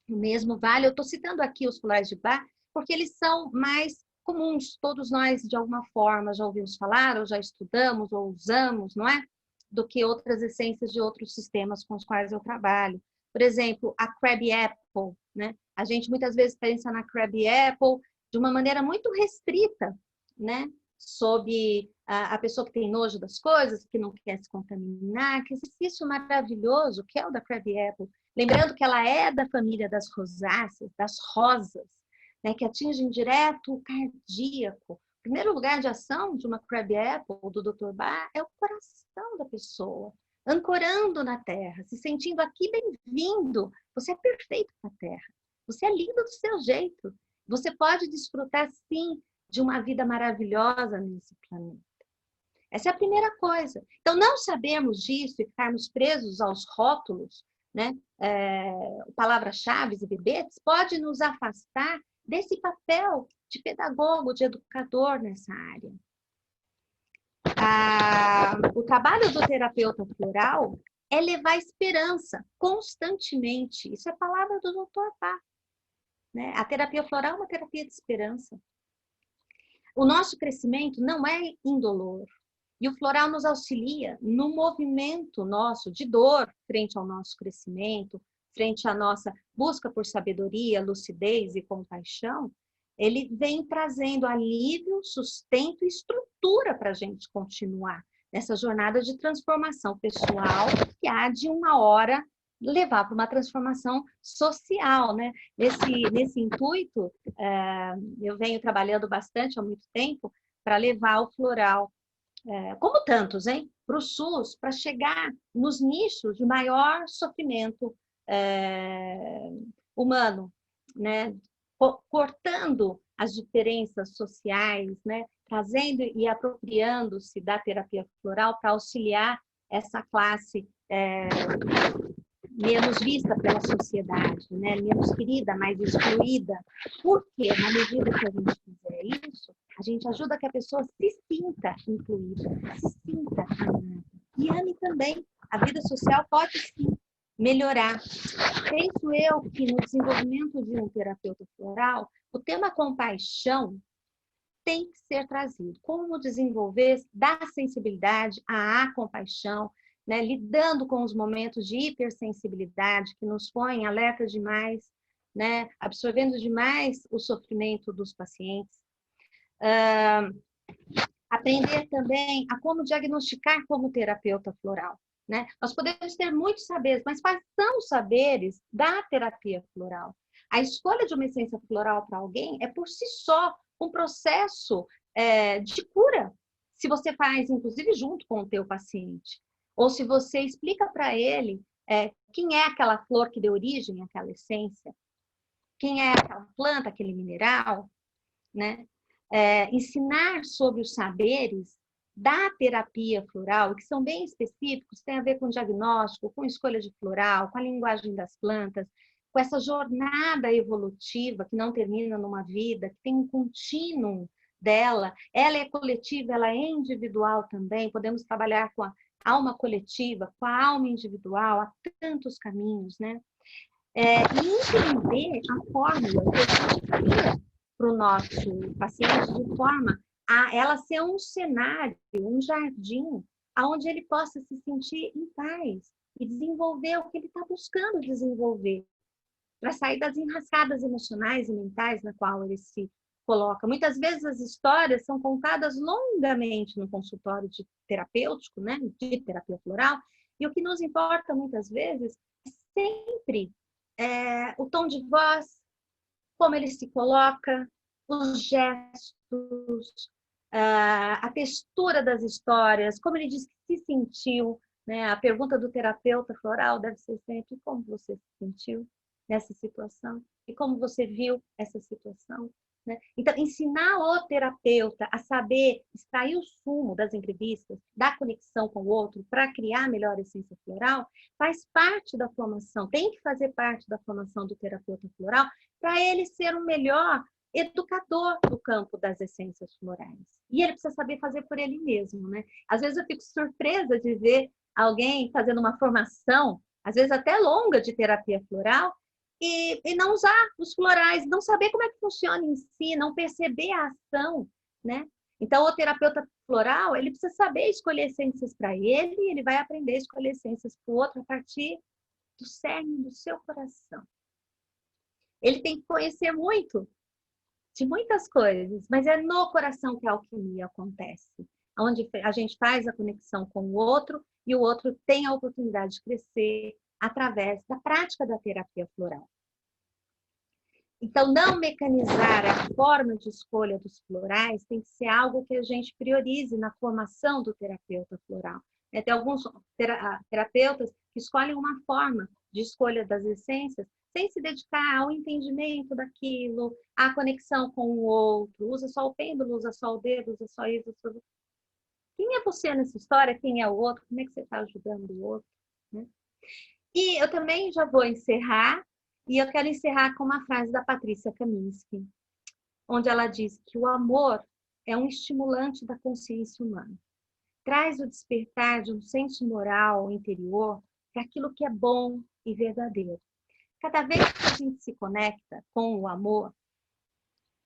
O mesmo vale, eu estou citando aqui os florais de Bach, porque eles são mais comuns, todos nós de alguma forma já ouvimos falar, ou já estudamos, ou usamos, não é? Do que outras essências de outros sistemas com os quais eu trabalho. Por exemplo, a Crab Apple, né? A gente muitas vezes pensa na Crab Apple de uma maneira muito restrita, né? Sob a pessoa que tem nojo das coisas, que não quer se contaminar, que exercício maravilhoso que é o da Crab Apple. Lembrando que ela é da família das rosáceas, das rosas, né? Que atingem direto o cardíaco. O primeiro lugar de ação de uma Crab Apple, do Dr. Bach, é o coração da pessoa, ancorando na Terra, se sentindo aqui bem-vindo. Você é perfeito para a Terra. Você é lindo do seu jeito. Você pode desfrutar, sim, de uma vida maravilhosa nesse planeta. Essa é a primeira coisa. Então, não sabermos disso e ficarmos presos aos rótulos, né? Palavras-chave e verbetes, pode nos afastar desse papel de pedagogo, de educador nessa área. O trabalho do terapeuta floral é levar esperança constantemente. Isso é palavra do Dr. Bach, né? A terapia floral é uma terapia de esperança. O nosso crescimento não é indolor. E o floral nos auxilia no movimento nosso de dor frente ao nosso crescimento, frente à nossa busca por sabedoria, lucidez e compaixão. Ele vem trazendo alívio, sustento e estrutura para a gente continuar nessa jornada de transformação pessoal que há de uma hora levar para uma transformação social, né? Nesse intuito, eu venho trabalhando bastante há muito tempo para levar o floral, como tantos, hein? Para o SUS, para chegar nos nichos de maior sofrimento humano, né? Cortando as diferenças sociais, né? Trazendo e apropriando-se da terapia floral para auxiliar essa classe menos vista pela sociedade, né? Menos querida, mais excluída. Porque, na medida que a gente fizer isso, a gente ajuda que a pessoa se sinta incluída, se sinta amada. e ame também. A vida social pode sim melhorar. Penso eu que no desenvolvimento de um terapeuta floral, o tema compaixão tem que ser trazido. Como desenvolver, dar sensibilidade à compaixão, né? Lidando com os momentos de hipersensibilidade que nos põem alerta demais, né? Absorvendo demais o sofrimento dos pacientes. Aprender também a como diagnosticar como terapeuta floral. Né? Nós podemos ter muitos saberes, mas quais são os saberes da terapia floral? A escolha de uma essência floral para alguém é por si só um processo de cura. Se você faz, inclusive, junto com o teu paciente. Ou se você explica para ele quem é aquela flor que deu origem àquela essência, quem é aquela planta, aquele mineral, né? Ensinar sobre os saberes da terapia floral, que são bem específicos, tem a ver com diagnóstico, com escolha de floral, com a linguagem das plantas, com essa jornada evolutiva que não termina numa vida, que tem um contínuo dela. Ela é coletiva, ela é individual também. Podemos trabalhar com a alma coletiva, com a alma individual, há tantos caminhos, né? E entender a fórmula que a gente cria para o nosso paciente de forma a ela ser um cenário, um jardim, onde ele possa se sentir em paz e desenvolver o que ele está buscando desenvolver, para sair das enrascadas emocionais e mentais na qual ele se coloca. Muitas vezes as histórias são contadas longamente no consultório de terapêutico, né, de terapia floral, e o que nos importa muitas vezes é sempre o tom de voz, como ele se coloca, os gestos, a textura das histórias, como ele diz que se sentiu, né? A pergunta do terapeuta floral deve ser sempre como você se sentiu nessa situação e como você viu essa situação. Né? Então, ensinar o terapeuta a saber extrair o sumo das entrevistas, da conexão com o outro, para criar a melhor essência floral, faz parte da formação, tem que fazer parte da formação do terapeuta floral, para ele ser um melhor educador do campo das essências florais. E ele precisa saber fazer por ele mesmo. Né? Às vezes eu fico surpresa de ver alguém fazendo uma formação, às vezes até longa, de terapia floral, e não usar os florais, não saber como é que funciona em si, não perceber a ação, né? Então, o terapeuta floral, ele precisa saber escolher essências para ele, e ele vai aprender a escolher essências para o outro a partir do cerne do seu coração. Ele tem que conhecer muito de muitas coisas, mas é no coração que a alquimia acontece, onde a gente faz a conexão com o outro e o outro tem a oportunidade de crescer através da prática da terapia floral. Então, não mecanizar a forma de escolha dos florais tem que ser algo que a gente priorize na formação do terapeuta floral. Tem alguns terapeutas que escolhem uma forma de escolha das essências sem se dedicar ao entendimento daquilo, à conexão com o outro, usa só o pêndulo, usa só o dedo, usa só isso, usa só... Quem é você nessa história? Quem é o outro? Como é que você está ajudando o outro? Né? E eu também já vou encerrar, e eu quero encerrar com uma frase da Patrícia Kaminski, onde ela diz que o amor é um estimulante da consciência humana. Traz o despertar de um senso moral interior para aquilo que é bom e verdadeiro. Cada vez que a gente se conecta com o amor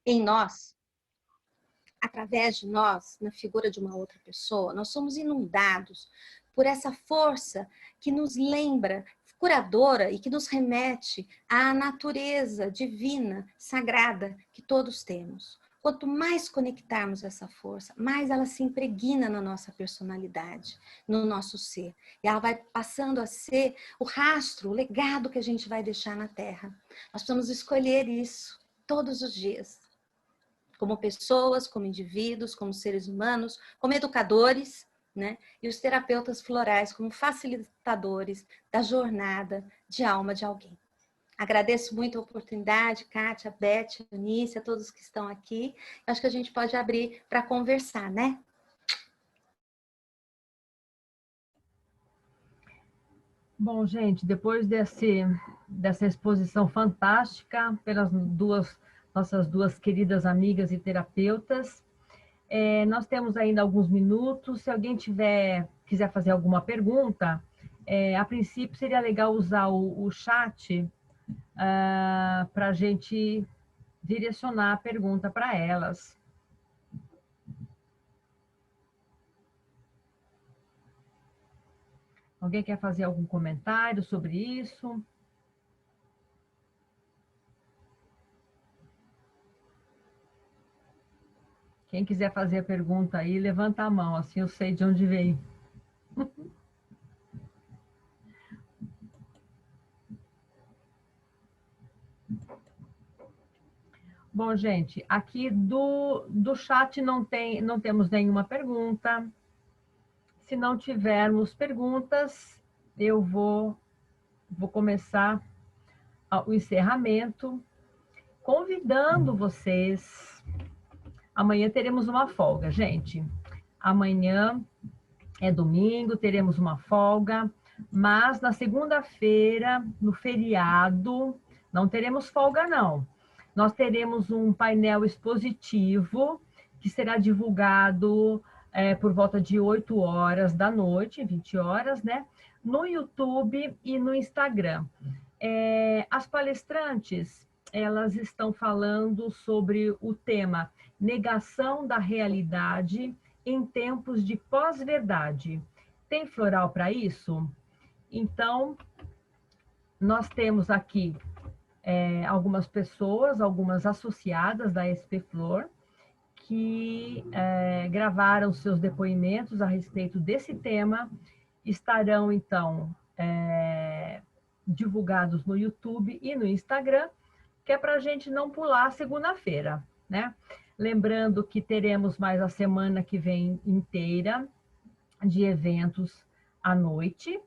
em nós, através de nós, na figura de uma outra pessoa, nós somos inundados por essa força que nos lembra, curadora, e que nos remete à natureza divina, sagrada, que todos temos. Quanto mais conectarmos essa força, mais ela se impregna na nossa personalidade, no nosso ser. E ela vai passando a ser o rastro, o legado que a gente vai deixar na Terra. Nós precisamos escolher isso todos os dias. Como pessoas, como indivíduos, como seres humanos, como educadores, né? E os terapeutas florais como facilitadores da jornada de alma de alguém. Agradeço muito a oportunidade, Kátia, Beth, Eunice, a todos que estão aqui. Acho que a gente pode abrir para conversar, né? Bom, gente, depois dessa exposição fantástica pelas nossas duas queridas amigas e terapeutas, nós temos ainda alguns minutos. Se alguém tiver quiser fazer alguma pergunta, a princípio seria legal usar o chat para a gente direcionar a pergunta para elas. Alguém quer fazer algum comentário sobre isso? Quem quiser fazer a pergunta aí, levanta a mão, assim eu sei de onde veio. Bom, gente, aqui do chat não temos nenhuma pergunta. Se não tivermos perguntas, eu vou começar o encerramento, convidando vocês. Amanhã teremos uma folga, gente. Amanhã é domingo, teremos uma folga, mas na segunda-feira, no feriado, não teremos folga, não. Nós teremos um painel expositivo que será divulgado por volta de 8 horas da noite, 20 horas, né? No YouTube e no Instagram. As palestrantes, elas estão falando sobre o tema negação da realidade em tempos de pós-verdade. Tem floral para isso? Então, nós temos aqui algumas pessoas, algumas associadas da SP Flor, que gravaram seus depoimentos a respeito desse tema, estarão, então, divulgados no YouTube e no Instagram, que é para a gente não pular segunda-feira, né? Lembrando que teremos mais a semana que vem inteira de eventos à noite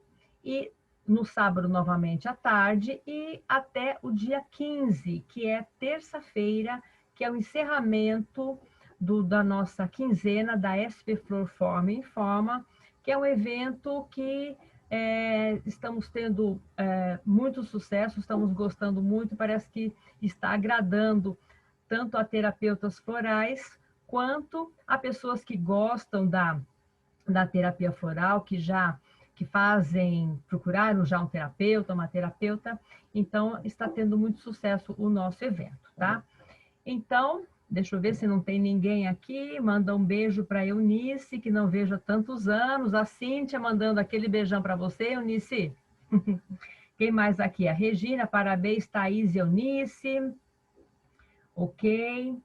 e no sábado novamente à tarde e até o dia 15, que é terça-feira, que é o encerramento da nossa quinzena da SP Flor Forma e Informa, que é um evento que estamos tendo muito sucesso, estamos gostando muito, parece que está agradando tanto a terapeutas florais quanto a pessoas que gostam da terapia floral, que procuraram já um terapeuta, uma terapeuta, então está tendo muito sucesso o nosso evento, tá? Então, deixa eu ver se não tem ninguém aqui, manda um beijo para a Eunice, que não vejo há tantos anos, a Cíntia mandando aquele beijão para você, Eunice. Quem mais aqui? A Regina, parabéns, Thaís e Eunice. Ok.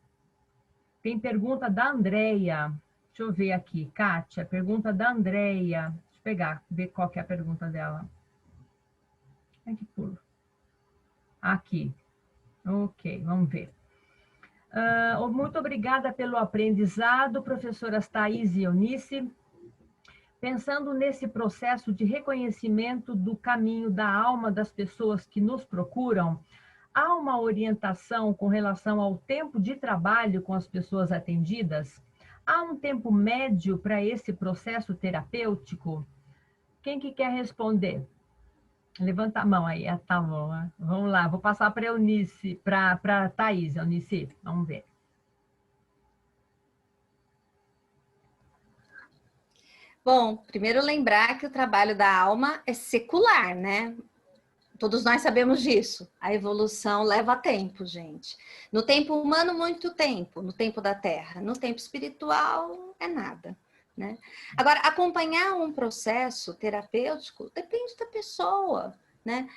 Tem pergunta da Andreia. Deixa eu ver aqui, Kátia, pergunta da Andreia. Deixa eu pegar, ver qual que é a pergunta dela. Ai, que pulo. Aqui. Ok, vamos ver. Muito obrigada pelo aprendizado, professoras Thaís e Eunice. Pensando nesse processo de reconhecimento do caminho da alma das pessoas que nos procuram, há uma orientação com relação ao tempo de trabalho com as pessoas atendidas? Há um tempo médio para esse processo terapêutico? Quem que quer responder? Levanta a mão aí, tá bom. Vamos lá, vou passar para a Eunice, para a Thaís. Eunice, vamos ver. Bom, primeiro lembrar que o trabalho da alma é secular, né? Todos nós sabemos disso. A evolução leva tempo, gente. No tempo humano, muito tempo. No tempo da Terra. No tempo espiritual, é nada, né? Agora, acompanhar um processo terapêutico depende da pessoa, né?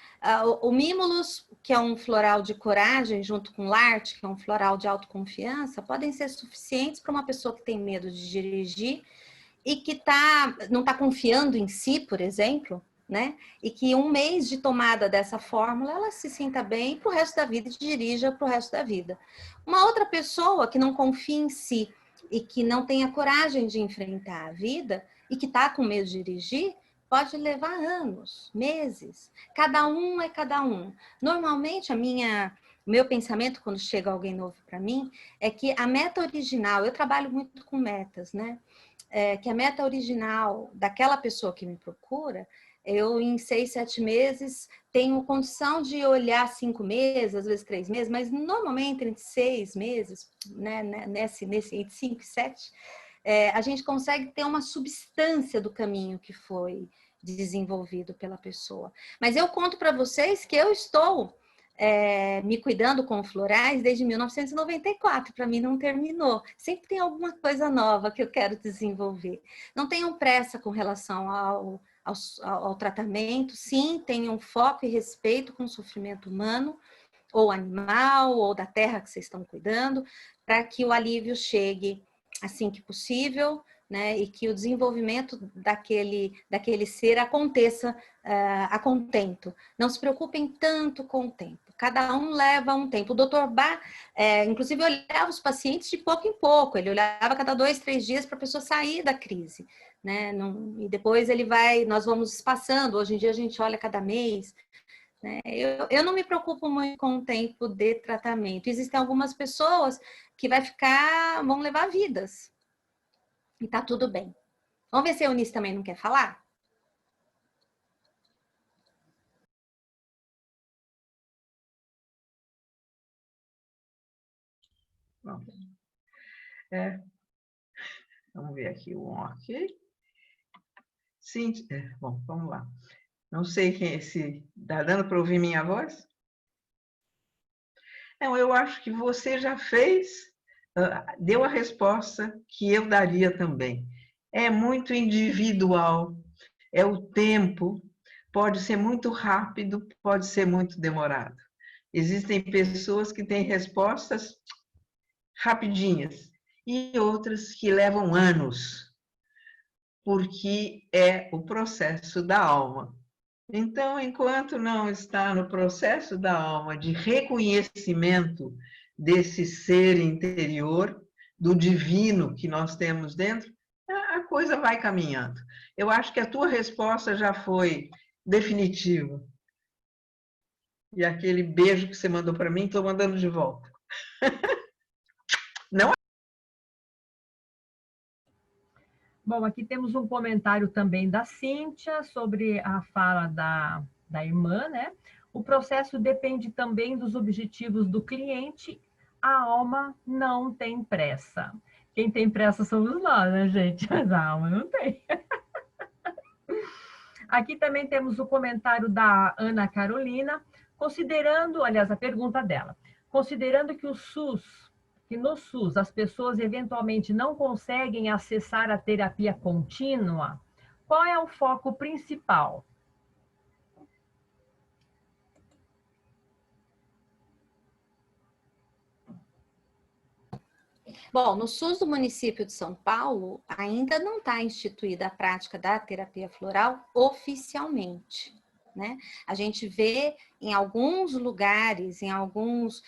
O Mimulus, que é um floral de coragem, junto com L'Arte, que é um floral de autoconfiança, podem ser suficientes para uma pessoa que tem medo de dirigir e que não está confiando em si, por exemplo, né? E que um mês de tomada dessa fórmula, ela se sinta bem para o resto da vida e dirija para o resto da vida. Uma outra pessoa que não confia em si e que não tenha coragem de enfrentar a vida e que está com medo de dirigir, pode levar anos, meses. Cada um é cada um. Normalmente, meu pensamento quando chega alguém novo para mim é que a meta original, eu trabalho muito com metas, né? Que a meta original daquela pessoa que me procura, eu em 6, 7 meses tenho condição de olhar 5 meses, às vezes 3 meses, mas normalmente entre 6 meses, né, entre 5 e 7, a gente consegue ter uma substância do caminho que foi desenvolvido pela pessoa. Mas eu conto para vocês que eu estou me cuidando com florais desde 1994, para mim não terminou. Sempre tem alguma coisa nova que eu quero desenvolver. Não tenham pressa com relação ao tratamento, sim, tenham foco e respeito com o sofrimento humano, ou animal, ou da terra que vocês estão cuidando, para que o alívio chegue assim que possível, né, e que o desenvolvimento daquele ser aconteça a contento. Não se preocupem tanto com o tempo. Cada um leva um tempo. O Dr. Bach, inclusive, olhava os pacientes de pouco em pouco. Ele olhava a cada 2, 3 dias para a pessoa sair da crise, né? E depois nós vamos espaçando. Hoje em dia a gente olha cada mês. Né? Eu não me preocupo muito com o tempo de tratamento. Existem algumas pessoas que vão levar vidas. E tá tudo bem. Vamos ver se a Eunice também não quer falar? Bom, vamos ver aqui o ok. Sim, bom, vamos lá. Não sei se está dando para ouvir minha voz. Não, eu acho que você já deu a resposta que eu daria também. É muito individual, é o tempo, pode ser muito rápido, pode ser muito demorado. Existem pessoas que têm respostas rapidinhas e outras que levam anos, porque é o processo da alma. Então, enquanto não está no processo da alma de reconhecimento desse ser interior, do divino que nós temos dentro, a coisa vai caminhando. Eu acho que a tua resposta já foi definitiva. E aquele beijo que você mandou para mim, estou mandando de volta. Não. Bom, aqui temos um comentário também da Cíntia sobre a fala da irmã, né? O processo depende também dos objetivos do cliente. A alma não tem pressa. Quem tem pressa somos nós, né, gente? Mas a alma não tem. Aqui também temos o comentário da Ana Carolina, considerando, aliás, a pergunta dela, considerando que no SUS as pessoas eventualmente não conseguem acessar a terapia contínua, qual é o foco principal? Bom, no SUS do município de São Paulo, ainda não está instituída a prática da terapia floral oficialmente. Né? A gente vê em alguns lugares, em alguns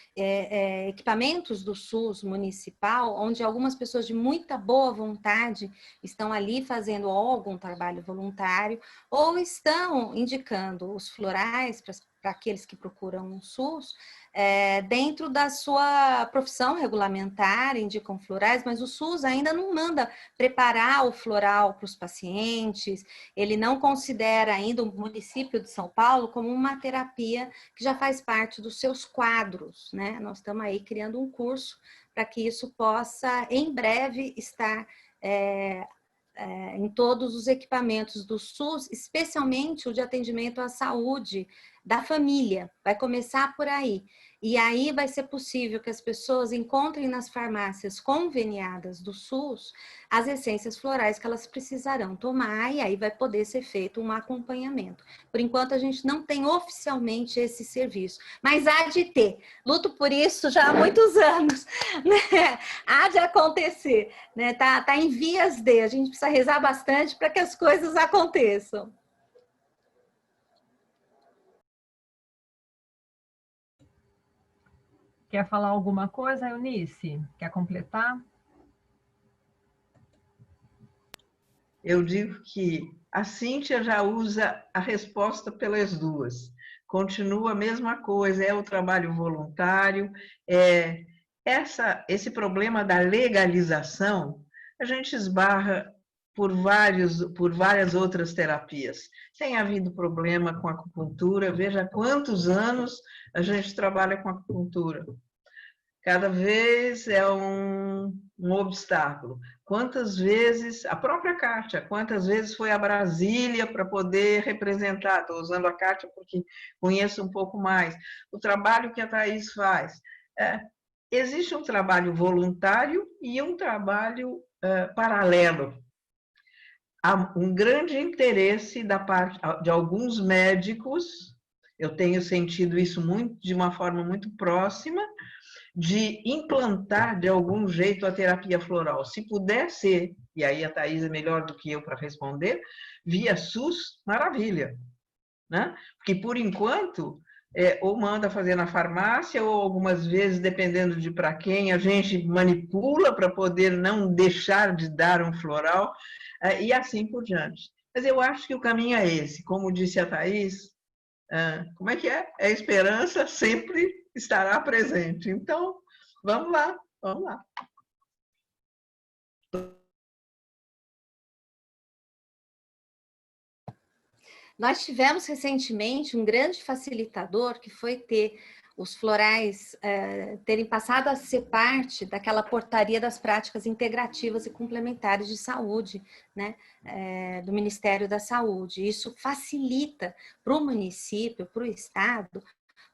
equipamentos do SUS municipal, onde algumas pessoas de muita boa vontade estão ali fazendo algum trabalho voluntário ou estão indicando os florais para aqueles que procuram o SUS, dentro da sua profissão regulamentar, indicam florais, mas o SUS ainda não manda preparar o floral para os pacientes, ele não considera ainda o município de São Paulo como uma terapia que já faz parte dos seus quadros, né? Nós estamos aí criando um curso para que isso possa, em breve, estar em todos os equipamentos do SUS, especialmente o de atendimento à saúde da família. Vai começar por aí. E aí vai ser possível que as pessoas encontrem nas farmácias conveniadas do SUS as essências florais que elas precisarão tomar, e aí vai poder ser feito um acompanhamento. Por enquanto, a gente não tem oficialmente esse serviço, mas há de ter. Luto por isso já há muitos anos, né? Há de acontecer, né? Tá em vias de, a gente precisa rezar bastante para que as coisas aconteçam. Quer falar alguma coisa, Eunice? Quer completar? Eu digo que a Cíntia já usa a resposta pelas duas. Continua a mesma coisa, é o trabalho voluntário, esse problema da legalização, a gente esbarra por várias outras terapias. Tem havido problema com a acupuntura, veja quantos anos a gente trabalha com acupuntura. Cada vez é um um obstáculo. Quantas vezes, a própria Kátia, quantas vezes foi a Brasília para poder representar? Estou usando a Kátia porque conheço um pouco mais. O trabalho que a Thaís faz. Existe um trabalho voluntário e um trabalho paralelo. Há um grande interesse da parte de alguns médicos, eu tenho sentido isso de uma forma muito próxima, de implantar de algum jeito a terapia floral. Se puder ser, e aí a Thaís é melhor do que eu para responder, via SUS, maravilha. Né? Porque, por enquanto, ou manda fazer na farmácia, ou algumas vezes, dependendo de para quem, a gente manipula para poder não deixar de dar um floral, e assim por diante. Mas eu acho que o caminho é esse. Como disse a Thaís, como é que é? A esperança sempre estará presente. Então, vamos lá, vamos lá. Nós tivemos recentemente um grande facilitador que foi ter os florais terem passado a ser parte daquela portaria das práticas integrativas e complementares de saúde, né, do Ministério da Saúde. Isso facilita para o município, para o estado,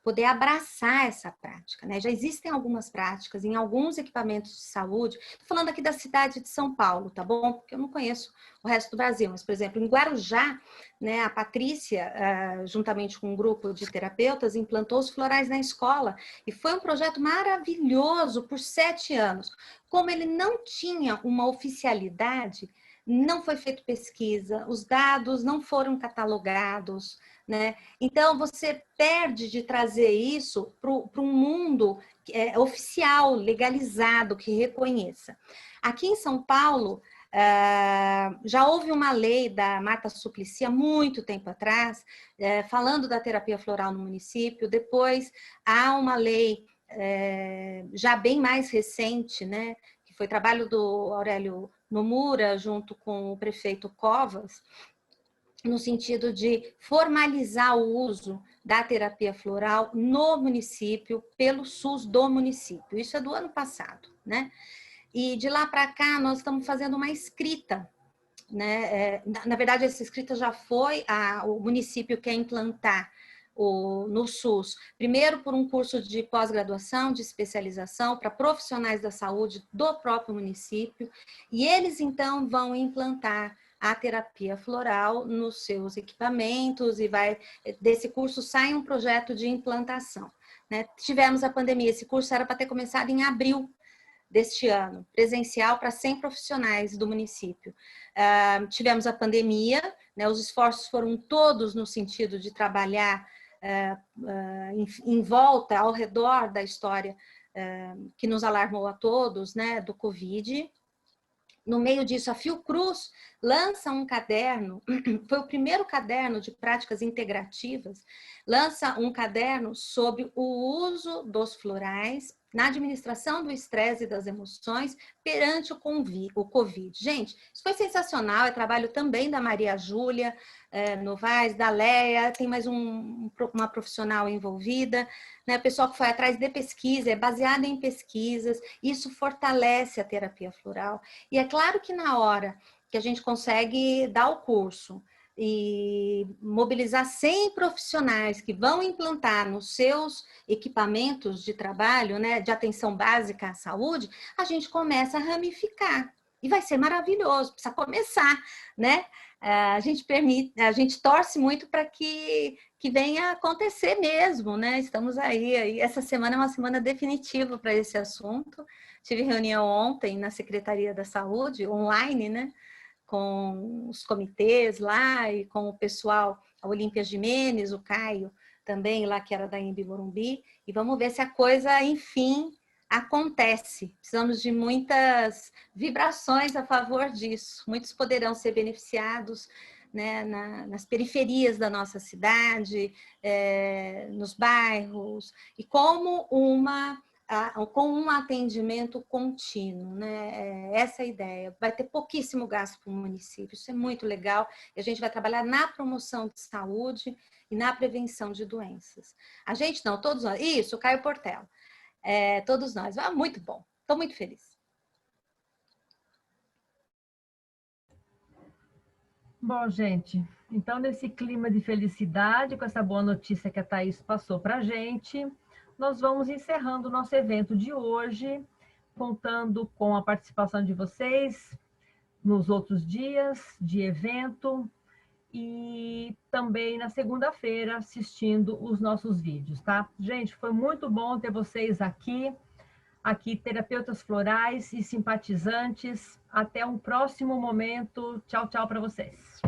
poder abraçar essa prática, né? Já existem algumas práticas em alguns equipamentos de saúde. Estou falando aqui da cidade de São Paulo, tá bom? Porque eu não conheço o resto do Brasil, mas, por exemplo, em Guarujá, né, a Patrícia, juntamente com um grupo de terapeutas, implantou os florais na escola e foi um projeto maravilhoso por 7 anos. Como ele não tinha uma oficialidade, não foi feita pesquisa, os dados não foram catalogados, né? Então, você perde de trazer isso para um mundo oficial, legalizado, que reconheça. Aqui em São Paulo, já houve uma lei da Marta Suplicy há muito tempo atrás, falando da terapia floral no município. Depois, há uma lei já bem mais recente, né, que foi trabalho do Aurélio Nomura, junto com o prefeito Covas, no sentido de formalizar o uso da terapia floral no município, pelo SUS do município. Isso é do ano passado, né? E de lá para cá, nós estamos fazendo uma escrita, né? Na verdade, essa escrita já foi, o município quer implantar no SUS, primeiro por um curso de pós-graduação, de especialização para profissionais da saúde do próprio município, e eles então vão implantar a terapia floral nos seus equipamentos, e desse curso sai um projeto de implantação, né? Tivemos a pandemia, esse curso era para ter começado em abril deste ano, presencial para 100 profissionais do município. Tivemos a pandemia, né? Os esforços foram todos no sentido de trabalhar em volta, ao redor da história que nos alarmou a todos, né, do Covid. No meio disso, a Fiocruz lança um caderno, foi o primeiro caderno de práticas integrativas, lança um caderno sobre o uso dos florais na administração do estresse e das emoções perante o Covid. Gente, isso foi sensacional, é trabalho também da Maria Júlia Novaes, da Leia, tem mais uma profissional envolvida, né? O pessoal que foi atrás de pesquisa, é baseado em pesquisas, isso fortalece a terapia floral. E é claro que na hora que a gente consegue dar o curso e mobilizar 100 profissionais que vão implantar nos seus equipamentos de trabalho, né, de atenção básica à saúde, a gente começa a ramificar. E vai ser maravilhoso, precisa começar, né? A gente torce muito para que venha acontecer mesmo, né? Estamos aí. Essa semana é uma semana definitiva para esse assunto. Tive reunião ontem na Secretaria da Saúde, online, né? Com os comitês lá e com o pessoal, a Olímpia Gimenez, o Caio também lá, que era da Embi Morumbi, e vamos ver se a coisa, enfim, acontece. Precisamos de muitas vibrações a favor disso. Muitos poderão ser beneficiados, né, nas periferias da nossa cidade, nos bairros, e com um atendimento contínuo, né? Essa é a ideia. Vai ter pouquíssimo gasto para o município, isso é muito legal, e a gente vai trabalhar na promoção de saúde e na prevenção de doenças. A gente não, todos nós. Isso, Caio Portela. Todos nós. Muito bom, estou muito feliz. Bom, gente, então nesse clima de felicidade, com essa boa notícia que a Thaís passou para a gente, nós vamos encerrando o nosso evento de hoje, contando com a participação de vocês nos outros dias de evento e também na segunda-feira assistindo os nossos vídeos, tá? Gente, foi muito bom ter vocês aqui, terapeutas florais e simpatizantes. Até um próximo momento. Tchau, tchau para vocês.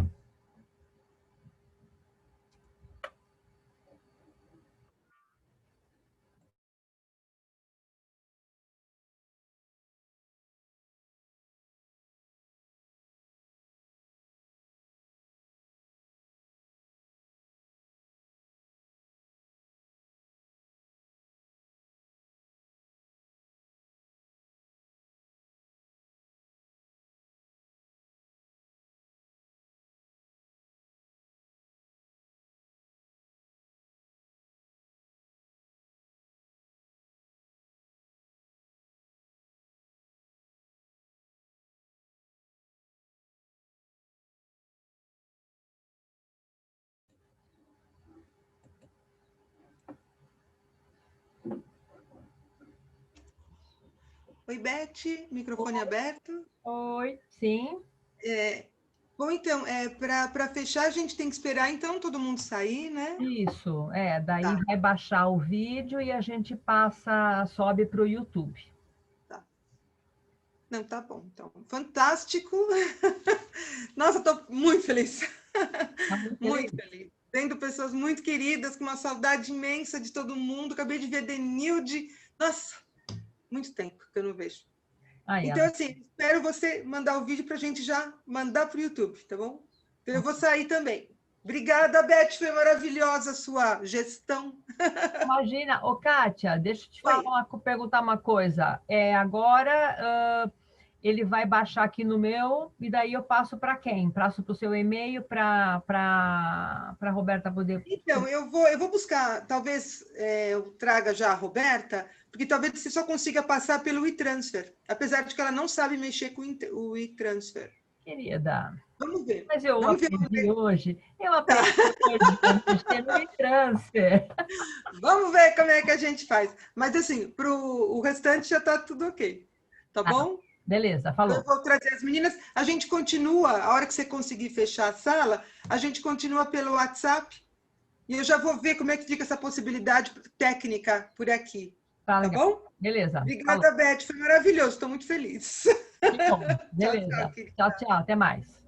Oi, Beth, microfone aberto. Oi, sim. Bom, então, para fechar, a gente tem que esperar, então, todo mundo sair, né? Isso, daí Tá, vai baixar o vídeo e a gente sobe para o YouTube. tá. Não, tá bom, então. Fantástico. Nossa, estou muito feliz. Tá muito Muito feliz. feliz. Vendo pessoas muito queridas, com uma saudade imensa de todo mundo. Acabei de ver Denilde. Nossa, muito tempo que eu não vejo. Aí, Então, ela. assim, espero você mandar o vídeo para a gente já mandar para o YouTube, tá bom? Então, eu vou sair também. Obrigada, Beth, foi maravilhosa a sua gestão. Imagina, ô Kátia, deixa eu te Oi. perguntar uma coisa. Agora ele vai baixar aqui no meu, e daí eu passo para quem? Passo para o seu e-mail para Roberta poder. Então, eu vou buscar, talvez eu traga já a Roberta, porque talvez você só consiga passar pelo e-transfer, apesar de que ela não sabe mexer com o e-transfer. Querida, Vamos ver. mas Vamos ver, vamos ver. eu aprendi hoje a mexer no e-transfer. Vamos ver como é que a gente faz. Mas, assim, para o restante já está tudo ok. Tá Ah, bom? beleza, Eu falou. vou trazer as meninas. A gente continua, a hora que você conseguir fechar a sala, a gente continua pelo WhatsApp. E eu já vou ver como é que fica essa possibilidade técnica por aqui. Tá Tá legal. bom? Beleza, falou. Obrigada, Beth. Foi maravilhoso. Estou muito feliz. Que bom. Tchau, tchau, Beleza. Tchau, querida. tchau. Até mais.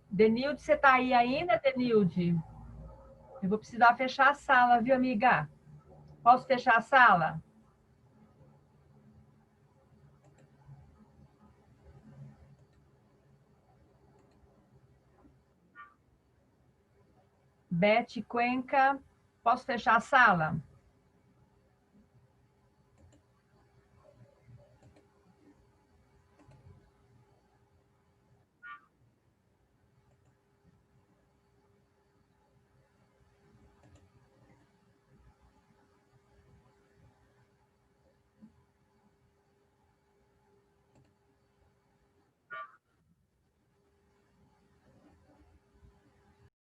Denilde, você tá aí ainda, Denilde? Eu vou precisar fechar a sala, viu, amiga? Posso fechar a sala? Beth Cuenca, posso fechar a sala?